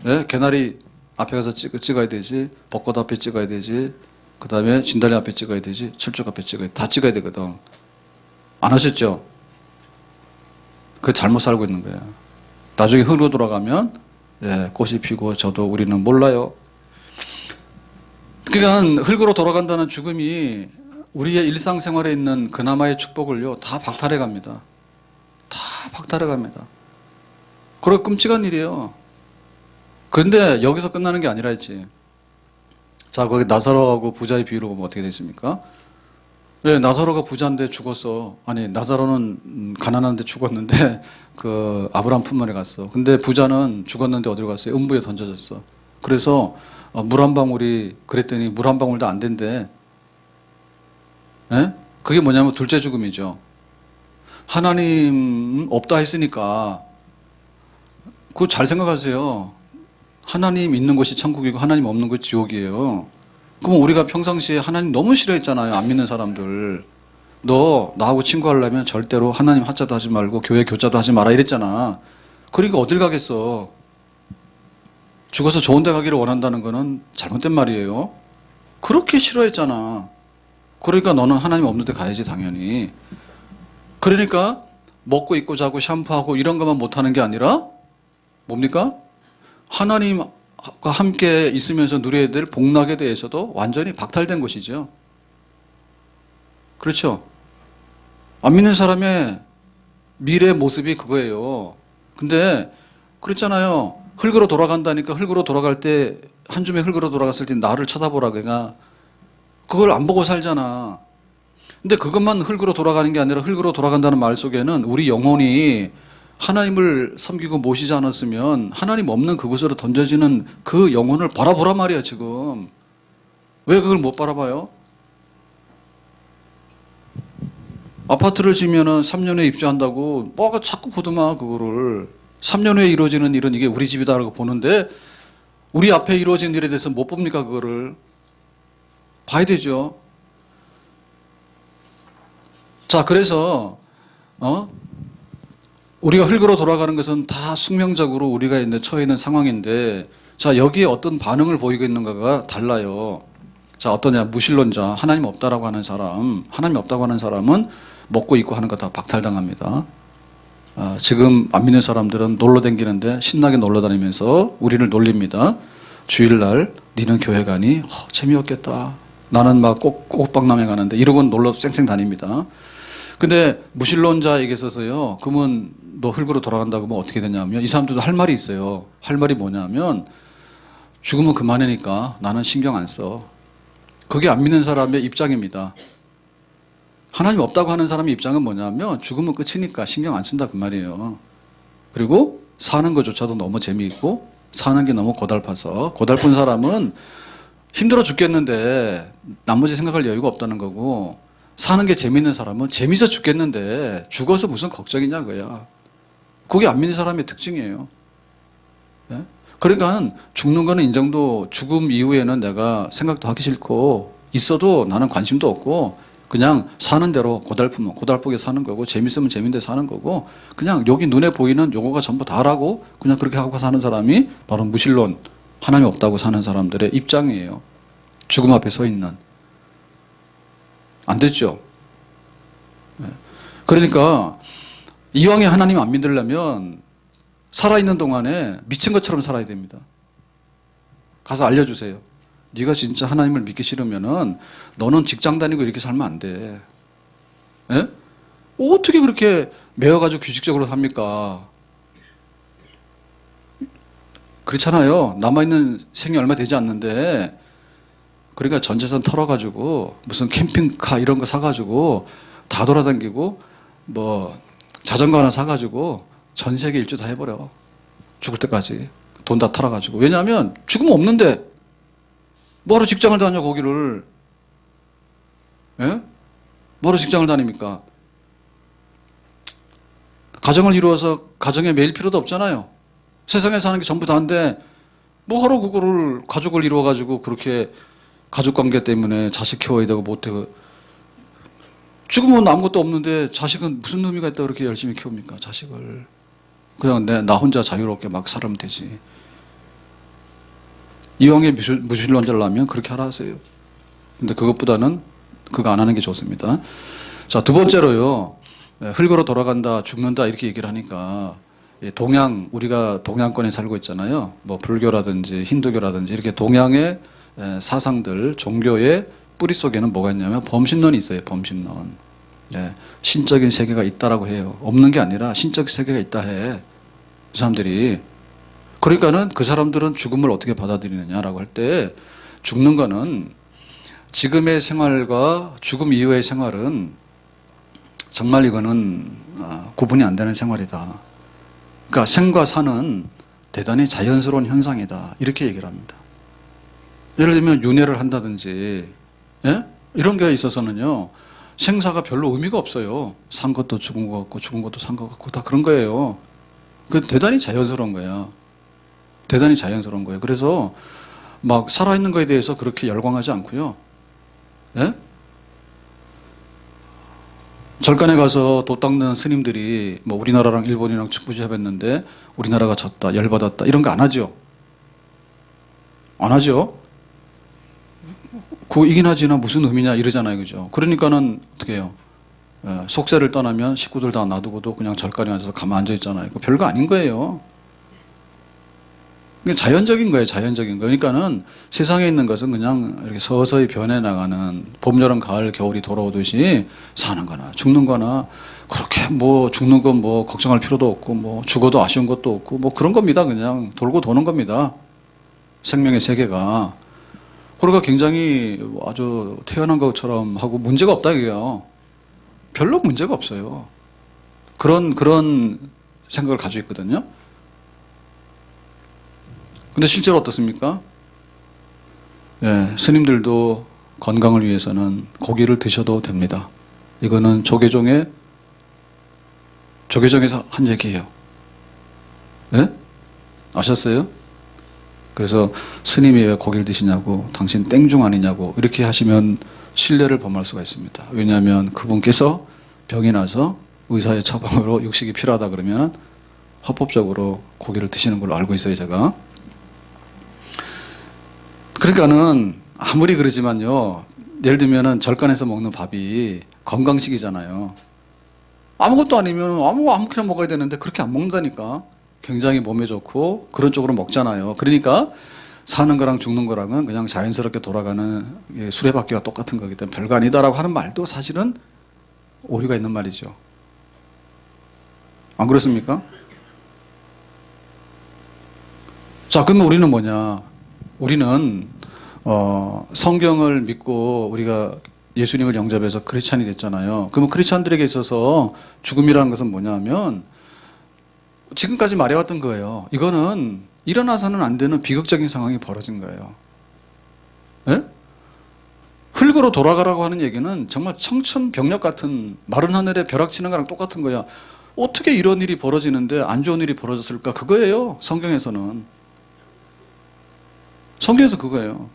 예? 개나리 앞에 가서 찍어야 되지. 벚꽃 앞에 찍어야 되지. 그 다음에 진달래 앞에 찍어야 되지. 철쭉 앞에 찍어야 돼. 다 찍어야 되거든. 안 하셨죠? 그게 잘못 살고 있는 거야. 나중에 흙으로 돌아가면 꽃이 피고 저도 우리는 몰라요. 그러니까 흙으로 돌아간다는 죽음이 우리의 일상생활에 있는 그나마의 축복을요 다 박탈해 갑니다. 다 박탈해 갑니다. 그래 끔찍한 일이에요. 그런데 여기서 끝나는 게 아니라 했지. 자, 거기 나사로하고 부자의 비유로 보면 어떻게 됐습니까? 왜 나사로가 부자인데 죽었어. 아니 나사로는 가난한데 죽었는데 그 아브라함 품만에 갔어. 근데 부자는 죽었는데 어디로 갔어요? 음부에 던져졌어. 그래서 물 한 방울이 그랬더니 물 한 방울도 안 된대. 예? 그게 뭐냐면 둘째 죽음이죠. 하나님 없다 했으니까 그거 잘 생각하세요. 하나님 있는 곳이 천국이고 하나님 없는 곳이 지옥이에요. 그럼 우리가 평상시에 하나님 너무 싫어했잖아요. 안 믿는 사람들. 너 나하고 친구하려면 절대로 하나님 하자도 하지 말고 교회 교자도 하지 마라 이랬잖아. 그러니까 어딜 가겠어. 죽어서 좋은 데 가기를 원한다는 거는 잘못된 말이에요. 그렇게 싫어했잖아. 그러니까 너는 하나님 없는 데 가야지 당연히. 그러니까 먹고 입고 자고 샴푸하고 이런 것만 못하는 게 아니라 뭡니까? 하나님과 함께 있으면서 누려야 될 복락에 대해서도 완전히 박탈된 것이죠. 그렇죠? 안 믿는 사람의 미래의 모습이 그거예요. 근데 그랬잖아요. 흙으로 돌아간다니까 흙으로 돌아갈 때 한 줌의 흙으로 돌아갔을 때 나를 쳐다보라 그가 그걸 안 보고 살잖아. 근데 그것만 흙으로 돌아가는 게 아니라 흙으로 돌아간다는 말 속에는 우리 영혼이 하나님을 섬기고 모시지 않았으면 하나님 없는 그곳으로 던져지는 그 영혼을 바라보란 말이야 지금. 왜 그걸 못 바라봐요? 아파트를 지면은 3년 후에 입주한다고 뭐가 자꾸 보더만 그거를 3년 후에 이루어지는 일은 이게 우리 집이다라고 보는데 우리 앞에 이루어진 일에 대해서 못 봅니까 그거를? 봐야 되죠. 자 그래서 우리가 흙으로 돌아가는 것은 다 숙명적으로 우리가 처해 있는 상황인데 자 여기에 어떤 반응을 보이고 있는가가 달라요. 자 어떠냐 무신론자 하나님 없다라고 하는 사람 하나님 없다고 하는 사람은 먹고 입고 하는 거 다 박탈당합니다. 지금 안 믿는 사람들은 놀러 다니는데 신나게 놀러 다니면서 우리를 놀립니다. 주일날 니는 교회 가니? 재미없겠다. 나는 막 꽃박람회 가는데 이러고 놀러 쌩쌩 다닙니다. 근데 무신론자에게 있어서요. 그러면 너 흙으로 돌아간다고 하면 어떻게 되냐면 이 사람들도 할 말이 있어요. 할 말이 뭐냐면 죽으면 그만이니까 나는 신경 안 써. 그게 안 믿는 사람의 입장입니다. 하나님 없다고 하는 사람의 입장은 뭐냐면 죽으면 끝이니까 신경 안 쓴다 그 말이에요. 그리고 사는 것조차도 너무 재미있고 사는 게 너무 고달파서 고달픈 사람은 힘들어 죽겠는데 나머지 생각할 여유가 없다는 거고 사는 게 재밌는 사람은 재밌어 죽겠는데 죽어서 무슨 걱정이냐 그야. 그게 안 믿는 사람의 특징이에요. 예? 그러니까 죽는 거는 인정도 죽음 이후에는 내가 생각도 하기 싫고 있어도 나는 관심도 없고 그냥 사는 대로 고달프면 고달프게 사는 거고 재밌으면 재밌는데 사는 거고 그냥 여기 눈에 보이는 요거가 전부 다라고 그냥 그렇게 하고 사는 사람이 바로 무신론 하나님 없다고 사는 사람들의 입장이에요. 죽음 앞에 서 있는. 안 됐죠? 그러니까 이왕에 하나님 안 믿으려면 살아있는 동안에 미친 것처럼 살아야 됩니다. 가서 알려주세요. 네가 진짜 하나님을 믿기 싫으면은 너는 직장 다니고 이렇게 살면 안 돼. 예? 어떻게 그렇게 매여가지고 규칙적으로 삽니까? 그렇잖아요. 남아있는 생이 얼마 되지 않는데 그러니까 전 재산 털어가지고 무슨 캠핑카 이런 거 사가지고 다 돌아다니고 뭐 자전거 하나 사가지고 전 세계 일주 다 해버려. 죽을 때까지 돈 다 털어가지고. 왜냐하면 죽으면 없는데 뭐하러 직장을 다녀 거기를. 예? 뭐하러 직장을 다닙니까? 가정을 이루어서 가정에 매일 필요도 없잖아요. 세상에 사는 게 전부 다인데 뭐하러 그거를 가족을 이루어가지고 그렇게 가족관계 때문에 자식 키워야 되고 못되고 죽으면 아무것도 없는데 자식은 무슨 의미가 있다고 그렇게 열심히 키웁니까? 자식을 그냥 나 혼자 자유롭게 막 살면 되지. 이왕에 무신론자라면 그렇게 하라 하세요. 근데 그것보다는 그거 안 하는 게 좋습니다. 자, 두 번째로요. 흙으로 돌아간다, 죽는다 이렇게 얘기를 하니까 우리가 동양권에 살고 있잖아요. 뭐 불교라든지 힌두교라든지 이렇게 동양의 사상들, 종교의 뿌리 속에는 뭐가 있냐면 범신론이 있어요. 범신론. 신적인 세계가 있다라고 해요. 없는 게 아니라 신적 세계가 있다 해. 그 사람들이. 그러니까는 그 사람들은 죽음을 어떻게 받아들이느냐라고 할 때 죽는 거는 지금의 생활과 죽음 이후의 생활은 정말 이거는 구분이 안 되는 생활이다. 그러니까 생과 사는 대단히 자연스러운 현상이다. 이렇게 얘기를 합니다. 예를 들면 윤회를 한다든지, 예? 이런 게 있어서는요, 생사가 별로 의미가 없어요. 산 것도 죽은 것 같고, 죽은 것도 산 것 같고, 다 그런 거예요. 그 대단히 자연스러운 거야. 대단히 자연스러운 거예요. 그래서 막 살아있는 거에 대해서 그렇게 열광하지 않고요. 예? 절간에 가서 돛 닦는 스님들이 뭐 우리나라랑 일본이랑 축구시합했는데 우리나라가 졌다, 열받았다, 이런 거 안 하죠. 안 하죠. 그거 이기나 지나 무슨 의미냐 이러잖아요. 그죠? 그러니까는 어떻게 해요? 예, 속세를 떠나면 식구들 다 놔두고도 그냥 절간에 앉아서 가만 앉아 있잖아요. 그거 별거 아닌 거예요. 그게 자연적인 거예요. 자연적인 거. 그러니까는 세상에 있는 것은 그냥 이렇게 서서히 변해 나가는 봄, 여름, 가을, 겨울이 돌아오듯이 사는 거나 죽는 거나 그렇게 뭐 죽는 건 뭐 걱정할 필요도 없고 뭐 죽어도 아쉬운 것도 없고 뭐 그런 겁니다. 그냥 돌고 도는 겁니다. 생명의 세계가. 그러니까 굉장히 아주 태어난 것처럼 하고 문제가 없다 이게요. 별로 문제가 없어요. 그런 생각을 가지고 있거든요. 근데 실제로 어떻습니까? 예, 스님들도 건강을 위해서는 고기를 드셔도 됩니다. 이거는 조계종에서 한 얘기예요. 예? 아셨어요? 그래서 스님이 왜 고기를 드시냐고, 당신 땡중 아니냐고 이렇게 하시면 신뢰를 범할 수가 있습니다. 왜냐하면 그분께서 병이 나서 의사의 처방으로 육식이 필요하다 그러면 합법적으로 고기를 드시는 걸로 알고 있어요, 제가. 그러니까는 아무리 그러지만요, 예를 들면은 절간에서 먹는 밥이 건강식이잖아요. 아무것도 아니면 아무렇게나 먹어야 되는데 그렇게 안 먹는다니까. 굉장히 몸에 좋고 그런 쪽으로 먹잖아요. 그러니까 사는 거랑 죽는 거랑은 그냥 자연스럽게 돌아가는 수레바퀴가 똑같은 거기 때문에 별거 아니다라고 하는 말도 사실은 오류가 있는 말이죠. 안 그렇습니까? 자, 그러면 우리는 뭐냐? 우리는 성경을 믿고 우리가 예수님을 영접해서 크리스찬이 됐잖아요. 그러면 크리스찬들에게 있어서 죽음이라는 것은 뭐냐면 지금까지 말해왔던 거예요. 이거는 일어나서는 안 되는 비극적인 상황이 벌어진 거예요. 예? 흙으로 돌아가라고 하는 얘기는 정말 청천벽력 같은 마른 하늘에 벼락 치는 거랑 똑같은 거야. 어떻게 이런 일이 벌어지는데 안 좋은 일이 벌어졌을까? 그거예요. 성경에서는. 성경에서 그거예요.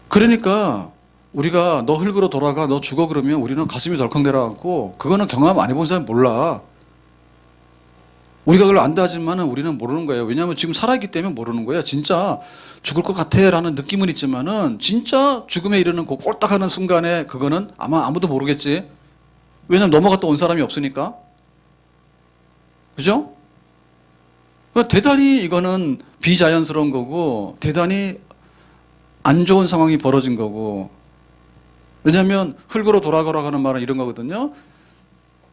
그러니까 우리가 너 흙으로 돌아가, 너 죽어 그러면 우리는 가슴이 덜컹 내려앉고 그거는 경험 안 해본 사람이 몰라. 우리가 그걸 안다 하지만은 우리는 모르는 거예요. 왜냐하면 지금 살아있기 때문에 모르는 거예요. 진짜 죽을 것 같아 라는 느낌은 있지만은 진짜 죽음에 이르는 그 꼴딱하는 순간에 그거는 아마 아무도 모르겠지. 왜냐하면 넘어갔다 온 사람이 없으니까. 그죠? 그러니까 대단히 이거는 비자연스러운 거고 대단히 안 좋은 상황이 벌어진 거고. 왜냐하면 흙으로 돌아가라고 하는 말은 이런 거거든요.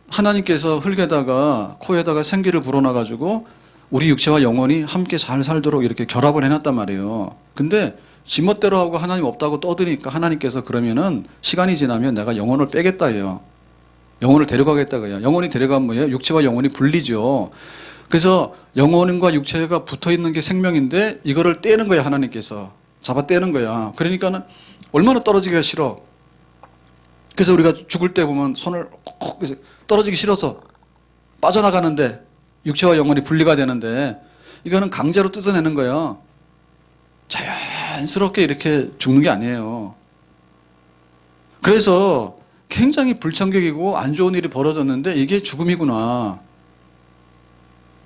하나님께서 흙에다가 코에다가 생기를 불어넣어가지고 우리 육체와 영혼이 함께 잘 살도록 이렇게 결합을 해놨단 말이에요. 근데 지멋대로 하고 하나님 없다고 떠드니까 하나님께서 그러면은 시간이 지나면 내가 영혼을 빼겠다 해요. 영혼을 데려가겠다 그래요. 영혼이 데려가면 뭐예요? 육체와 영혼이 분리죠. 그래서 영혼과 육체가 붙어있는 게 생명인데 이거를 떼는 거예요. 하나님께서 잡아 떼는 거야. 그러니까는 얼마나 떨어지기가 싫어. 그래서 우리가 죽을 때 보면 손을 콕 떨어지기 싫어서 빠져나가는데 육체와 영혼이 분리가 되는데 이거는 강제로 뜯어내는 거야. 자연스럽게 이렇게 죽는 게 아니에요. 그래서 굉장히 불청객이고 안 좋은 일이 벌어졌는데 이게 죽음이구나.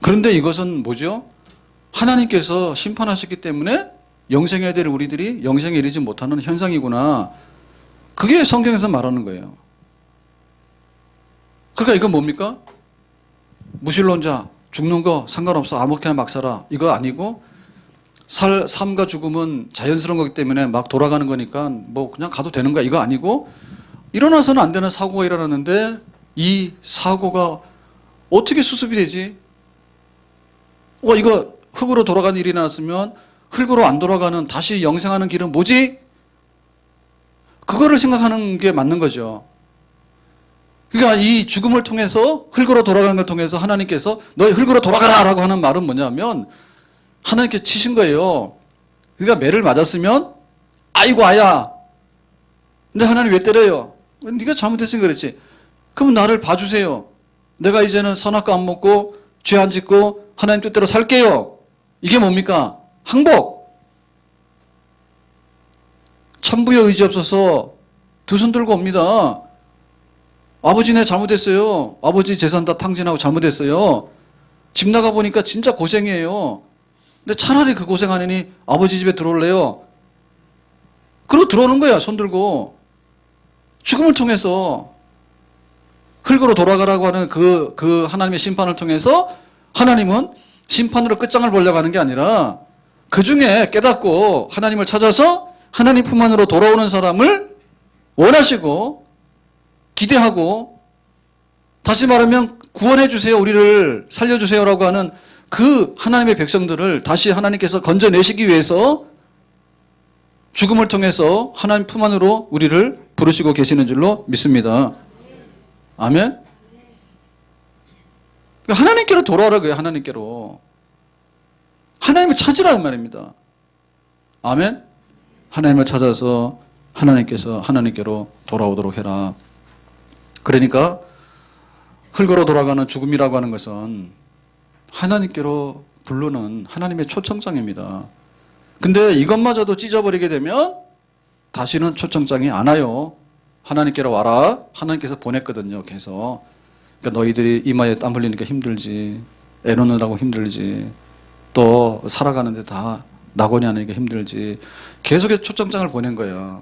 그런데 이것은 뭐죠? 하나님께서 심판하셨기 때문에 영생해야 될 우리들이 영생에 이르지 못하는 현상이구나. 그게 성경에서 말하는 거예요. 그러니까 이건 뭡니까? 무신론자, 죽는 거 상관없어. 아무렇게나 막 살아. 이거 아니고 삶과 죽음은 자연스러운 거기 때문에 막 돌아가는 거니까 뭐 그냥 가도 되는 거야. 이거 아니고 일어나서는 안 되는 사고가 일어나는데 이 사고가 어떻게 수습이 되지? 이거 흙으로 돌아가는 일이 일어났으면 흙으로 안 돌아가는 다시 영생하는 길은 뭐지? 그거를 생각하는 게 맞는 거죠. 그러니까 이 죽음을 통해서 흙으로 돌아가는 걸 통해서 하나님께서 너희 흙으로 돌아가라 라고 하는 말은 뭐냐면 하나님께 치신 거예요. 그러니까 매를 맞았으면 아이고 아야. 근데 하나님 왜 때려요? 네가 잘못했으니까 그렇지. 그럼 나를 봐주세요. 내가 이제는 선악과 안 먹고 죄 안 짓고 하나님 뜻대로 살게요. 이게 뭡니까? 항복. 천부의 의지 없어서 두 손 들고 옵니다. 아버지네 잘못했어요. 아버지 재산 다 탕진하고 잘못했어요. 집 나가 보니까 진짜 고생이에요. 근데 차라리 그 고생하느니 아버지 집에 들어올래요. 그러고 들어오는 거야, 손 들고. 죽음을 통해서 흙으로 돌아가라고 하는 그 하나님의 심판을 통해서 하나님은 심판으로 끝장을 보려고 하는 게 아니라 그 중에 깨닫고 하나님을 찾아서 하나님 품 안으로 돌아오는 사람을 원하시고 기대하고 다시 말하면 구원해 주세요. 우리를 살려주세요라고 하는 그 하나님의 백성들을 다시 하나님께서 건져내시기 위해서 죽음을 통해서 하나님 품 안으로 우리를 부르시고 계시는 줄로 믿습니다. 아멘? 하나님께로 돌아오라고요. 하나님께로. 하나님을 찾으라는 말입니다. 아멘? 하나님을 찾아서 하나님께로 돌아오도록 해라. 그러니까 흙으로 돌아가는 죽음이라고 하는 것은 하나님께로 부르는 하나님의 초청장입니다. 근데 이것마저도 찢어버리게 되면 다시는 초청장이 안 와요. 하나님께로 와라. 하나님께서 보냈거든요. 계속. 그러니까 너희들이 이마에 땀 흘리니까 힘들지. 애 놓느라고 힘들지. 또 살아가는데 다 낙원이 아니니까 힘들지. 계속해서 초청장을 보낸 거야.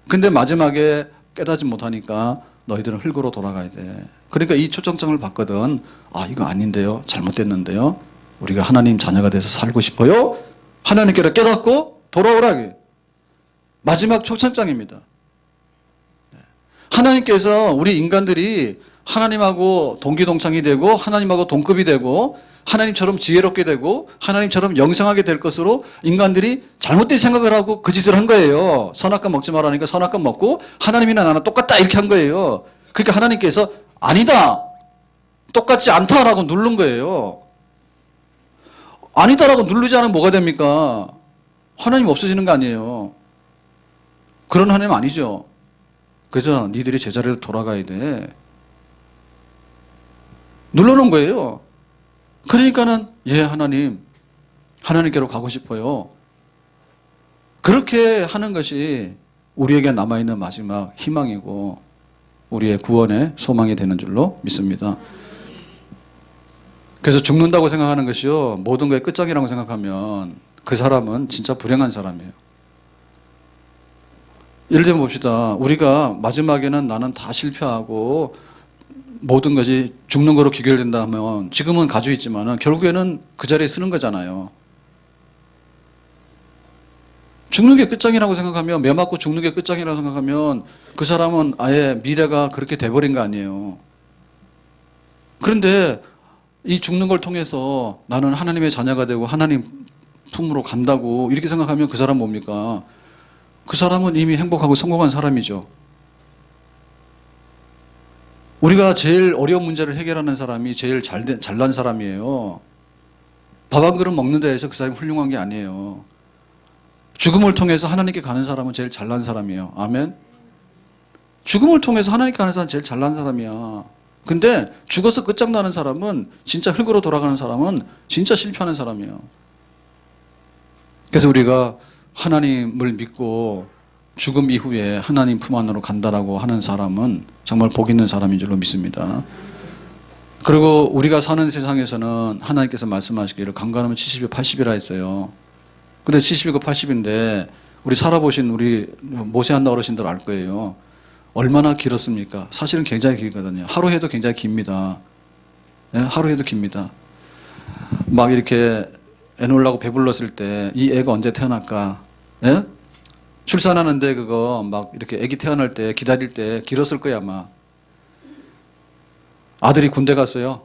근데 마지막에 깨닫지 못하니까 너희들은 흙으로 돌아가야 돼. 그러니까 이 초청장을 받거든. 아, 이거 아닌데요. 잘못됐는데요. 우리가 하나님 자녀가 돼서 살고 싶어요. 하나님께로 깨닫고 돌아오라. 마지막 초청장입니다. 하나님께서 우리 인간들이 하나님하고 동기동창이 되고 하나님하고 동급이 되고 하나님처럼 지혜롭게 되고 하나님처럼 영생하게 될 것으로 인간들이 잘못된 생각을 하고 그 짓을 한 거예요. 선악과 먹지 말라니까 선악과 먹고 하나님이나 나나 똑같다 이렇게 한 거예요. 그러니까 하나님께서 아니다. 똑같지 않다라고 누른 거예요. 아니다라고 누르지 않으면 뭐가 됩니까? 하나님 없어지는 거 아니에요. 그런 하나님 아니죠. 그래서 니들이 제자리로 돌아가야 돼. 눌러놓은 거예요. 그러니까는 예 하나님 하나님께로 가고 싶어요. 그렇게 하는 것이 우리에게 남아있는 마지막 희망이고 우리의 구원의 소망이 되는 줄로 믿습니다. 그래서 죽는다고 생각하는 것이요 모든 것의 끝장이라고 생각하면 그 사람은 진짜 불행한 사람이에요. 예를 들면 봅시다. 우리가 마지막에는 나는 다 실패하고 모든 것이 죽는 거로 귀결된다 하면 지금은 가지고 있지만 결국에는 그 자리에 쓰는 거잖아요. 죽는 게 끝장이라고 생각하면 매 맞고 죽는 게 끝장이라고 생각하면 그 사람은 아예 미래가 그렇게 돼버린 거 아니에요. 그런데 이 죽는 걸 통해서 나는 하나님의 자녀가 되고 하나님 품으로 간다고 이렇게 생각하면 그 사람 뭡니까? 그 사람은 이미 행복하고 성공한 사람이죠. 우리가 제일 어려운 문제를 해결하는 사람이 제일 잘난 사람이에요. 밥 한 그릇 먹는 데에서 그 사람이 훌륭한 게 아니에요. 죽음을 통해서 하나님께 가는 사람은 제일 잘난 사람이에요. 아멘? 죽음을 통해서 하나님께 가는 사람은 제일 잘난 사람이야. 근데 죽어서 끝장나는 사람은 진짜 흙으로 돌아가는 사람은 진짜 실패하는 사람이에요. 그래서 우리가 하나님을 믿고 죽음 이후에 하나님 품 안으로 간다라고 하는 사람은 정말 복 있는 사람인 줄로 믿습니다. 그리고 우리가 사는 세상에서는 하나님께서 말씀하시기를 강건하면 70이 80이라 했어요. 근데 70이고 80인데 우리 살아보신 우리 모세한나 어르신들 알 거예요. 얼마나 길었습니까? 사실은 굉장히 길거든요. 하루 해도 굉장히 깁니다. 예? 하루 해도 깁니다. 막 이렇게 애 놀라고 배불렀을 때 이 애가 언제 태어날까? 예? 출산하는데 그거 막 이렇게 애기 태어날 때 기다릴 때 길었을 거야 아마. 아들이 군대 갔어요.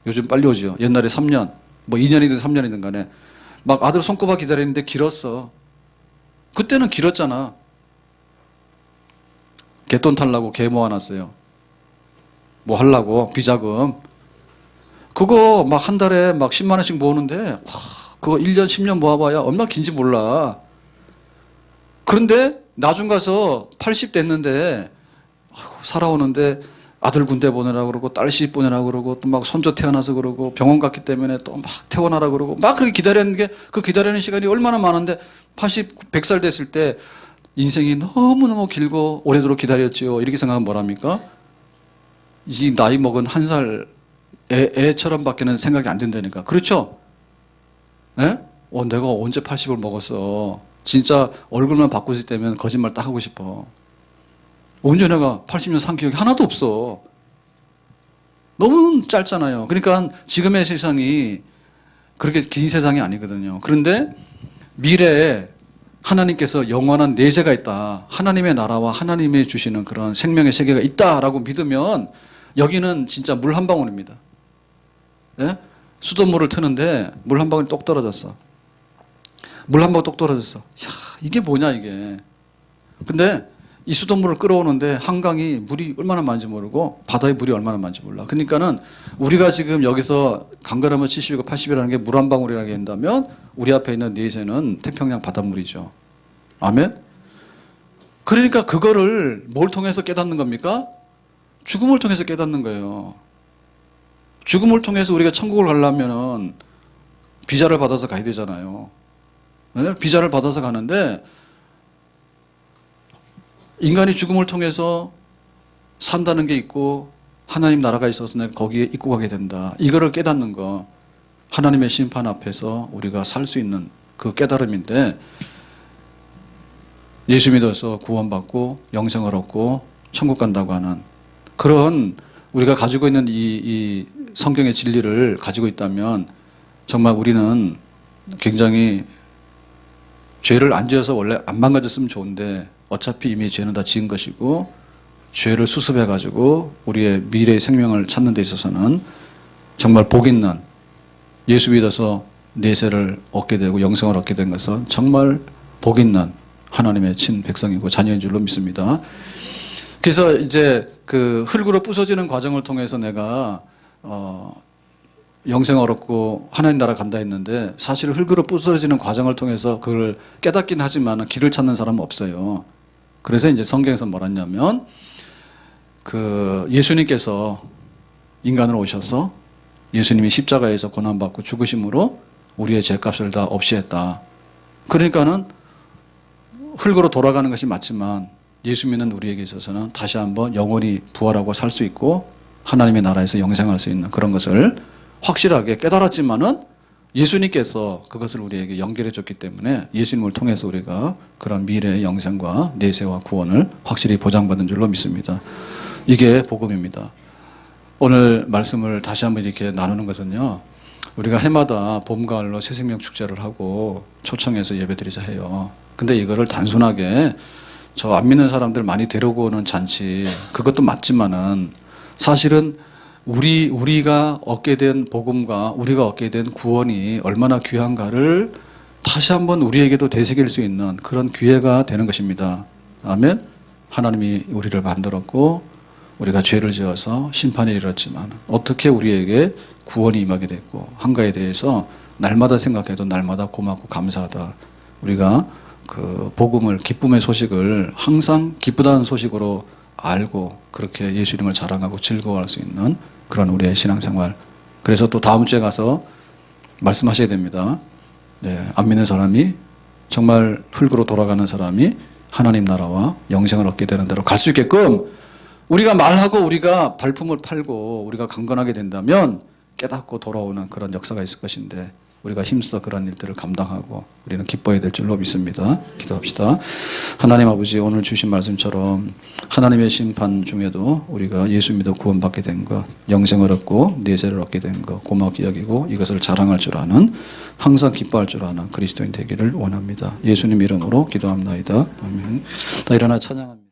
요즘 빨리 오죠. 옛날에 3년, 뭐 2년이든 3년이든 간에 막 아들 손꼽아 기다리는데 길었어. 그때는 길었잖아. 갯돈 탈라고 개 모아놨어요. 뭐 하려고 비자금. 그거 막 한 달에 막 10만 원씩 모으는데 와, 그거 1년 10년 모아봐야 얼마나 긴지 몰라. 그런데 나중 가서 80 됐는데 살아오는데 아들 군대 보내라고 그러고 딸 시집 보내라고 그러고 또 막 손주 태어나서 그러고 병원 갔기 때문에 또 막 퇴원하라 그러고 막 그렇게 기다리는 게 그 기다리는 시간이 얼마나 많은데 80, 100살 됐을 때 인생이 너무너무 길고 오래도록 기다렸지요. 이렇게 생각하면 뭐랍니까? 이 나이 먹은 한 살 애처럼 밖에는 생각이 안 된다니까. 그렇죠? 예? 내가 언제 80을 먹었어. 진짜 얼굴만 바꿀 수 있다면 거짓말 딱 하고 싶어. 언제 내가 80년 산 기억이 하나도 없어. 너무 짧잖아요. 그러니까 지금의 세상이 그렇게 긴 세상이 아니거든요. 그런데 미래에 하나님께서 영원한 내세가 있다. 하나님의 나라와 하나님이 주시는 그런 생명의 세계가 있다라고 믿으면 여기는 진짜 물 한 방울입니다. 예? 수돗물을 트는데 물 한 방울이 똑 떨어졌어. 물 한 방울 똑 떨어졌어. 이야, 이게 뭐냐 이게. 근데 이 수돗물을 끌어오는데 한강이 물이 얼마나 많은지 모르고 바다에 물이 얼마나 많은지 몰라. 그러니까는 우리가 지금 여기서 강가라면 70이고 80이라는 게 물 한 방울이라고 한다면 우리 앞에 있는 내세는 태평양 바닷물이죠. 아멘? 그러니까 그거를 뭘 통해서 깨닫는 겁니까? 죽음을 통해서 깨닫는 거예요. 죽음을 통해서 우리가 천국을 가려면은 비자를 받아서 가야 되잖아요. 네? 비자를 받아서 가는데 인간이 죽음을 통해서 산다는 게 있고 하나님 나라가 있어서 내가 거기에 입고 가게 된다. 이거를 깨닫는 거. 하나님의 심판 앞에서 우리가 살 수 있는 그 깨달음인데 예수 믿어서 구원받고 영생을 얻고 천국 간다고 하는 그런 우리가 가지고 있는 이 성경의 진리를 가지고 있다면 정말 우리는 굉장히 죄를 안 지어서 원래 안 망가졌으면 좋은데 어차피 이미 죄는 다 지은 것이고 죄를 수습해가지고 우리의 미래의 생명을 찾는 데 있어서는 정말 복 있는 예수 믿어서 내세를 얻게 되고 영생을 얻게 된 것은 정말 복 있는 하나님의 친 백성이고 자녀인 줄로 믿습니다. 그래서 이제 그 흙으로 부서지는 과정을 통해서 내가 영생을 얻고 하나님 나라 간다 했는데 사실 흙으로 부서지는 과정을 통해서 그걸 깨닫긴 하지만 길을 찾는 사람은 없어요. 그래서 이제 성경에서 뭐랬냐면 그 예수님께서 인간으로 오셔서 예수님이 십자가에서 고난받고 죽으심으로 우리의 죄값을 다 없이 했다. 그러니까는 흙으로 돌아가는 것이 맞지만 예수 믿는 우리에게 있어서는 다시 한번 영원히 부활하고 살 수 있고 하나님의 나라에서 영생할 수 있는 그런 것을 확실하게 깨달았지만은 예수님께서 그것을 우리에게 연결해 줬기 때문에 예수님을 통해서 우리가 그런 미래의 영생과 내세와 구원을 확실히 보장받은 줄로 믿습니다. 이게 복음입니다. 오늘 말씀을 다시 한번 이렇게 나누는 것은요. 우리가 해마다 봄, 가을로 새생명 축제를 하고 초청해서 예배드리자 해요. 근데 이거를 단순하게 저 안 믿는 사람들 많이 데리고 오는 잔치 그것도 맞지만은 사실은 우리가 얻게 된 복음과 우리가 얻게 된 구원이 얼마나 귀한가를 다시 한번 우리에게도 되새길 수 있는 그런 기회가 되는 것입니다. 아멘. 하나님이 우리를 만들었고 우리가 죄를 지어서 심판에 이르렀지만 어떻게 우리에게 구원이 임하게 됐고 한가에 대해서 날마다 생각해도 날마다 고맙고 감사하다. 우리가 그 복음을 기쁨의 소식을 항상 기쁘다는 소식으로 알고 그렇게 예수 이름을 자랑하고 즐거워할 수 있는 그런 우리의 신앙생활. 그래서 또 다음 주에 가서 말씀하셔야 됩니다. 네, 안 믿는 사람이 정말 흙으로 돌아가는 사람이 하나님 나라와 영생을 얻게 되는 대로 갈 수 있게끔 우리가 말하고 우리가 발품을 팔고 우리가 강건하게 된다면 깨닫고 돌아오는 그런 역사가 있을 것인데 우리가 힘써 그런 일들을 감당하고 우리는 기뻐해야 될 줄로 믿습니다. 기도합시다. 하나님 아버지 오늘 주신 말씀처럼 하나님의 심판 중에도 우리가 예수 믿어 구원받게 된 것, 영생을 얻고 내세를 얻게 된 것 고맙게 여기고 이것을 자랑할 줄 아는 항상 기뻐할 줄 아는 그리스도인 되기를 원합니다. 예수님 이름으로 기도합나이다. 아멘. 다 일어나 찬양합니다.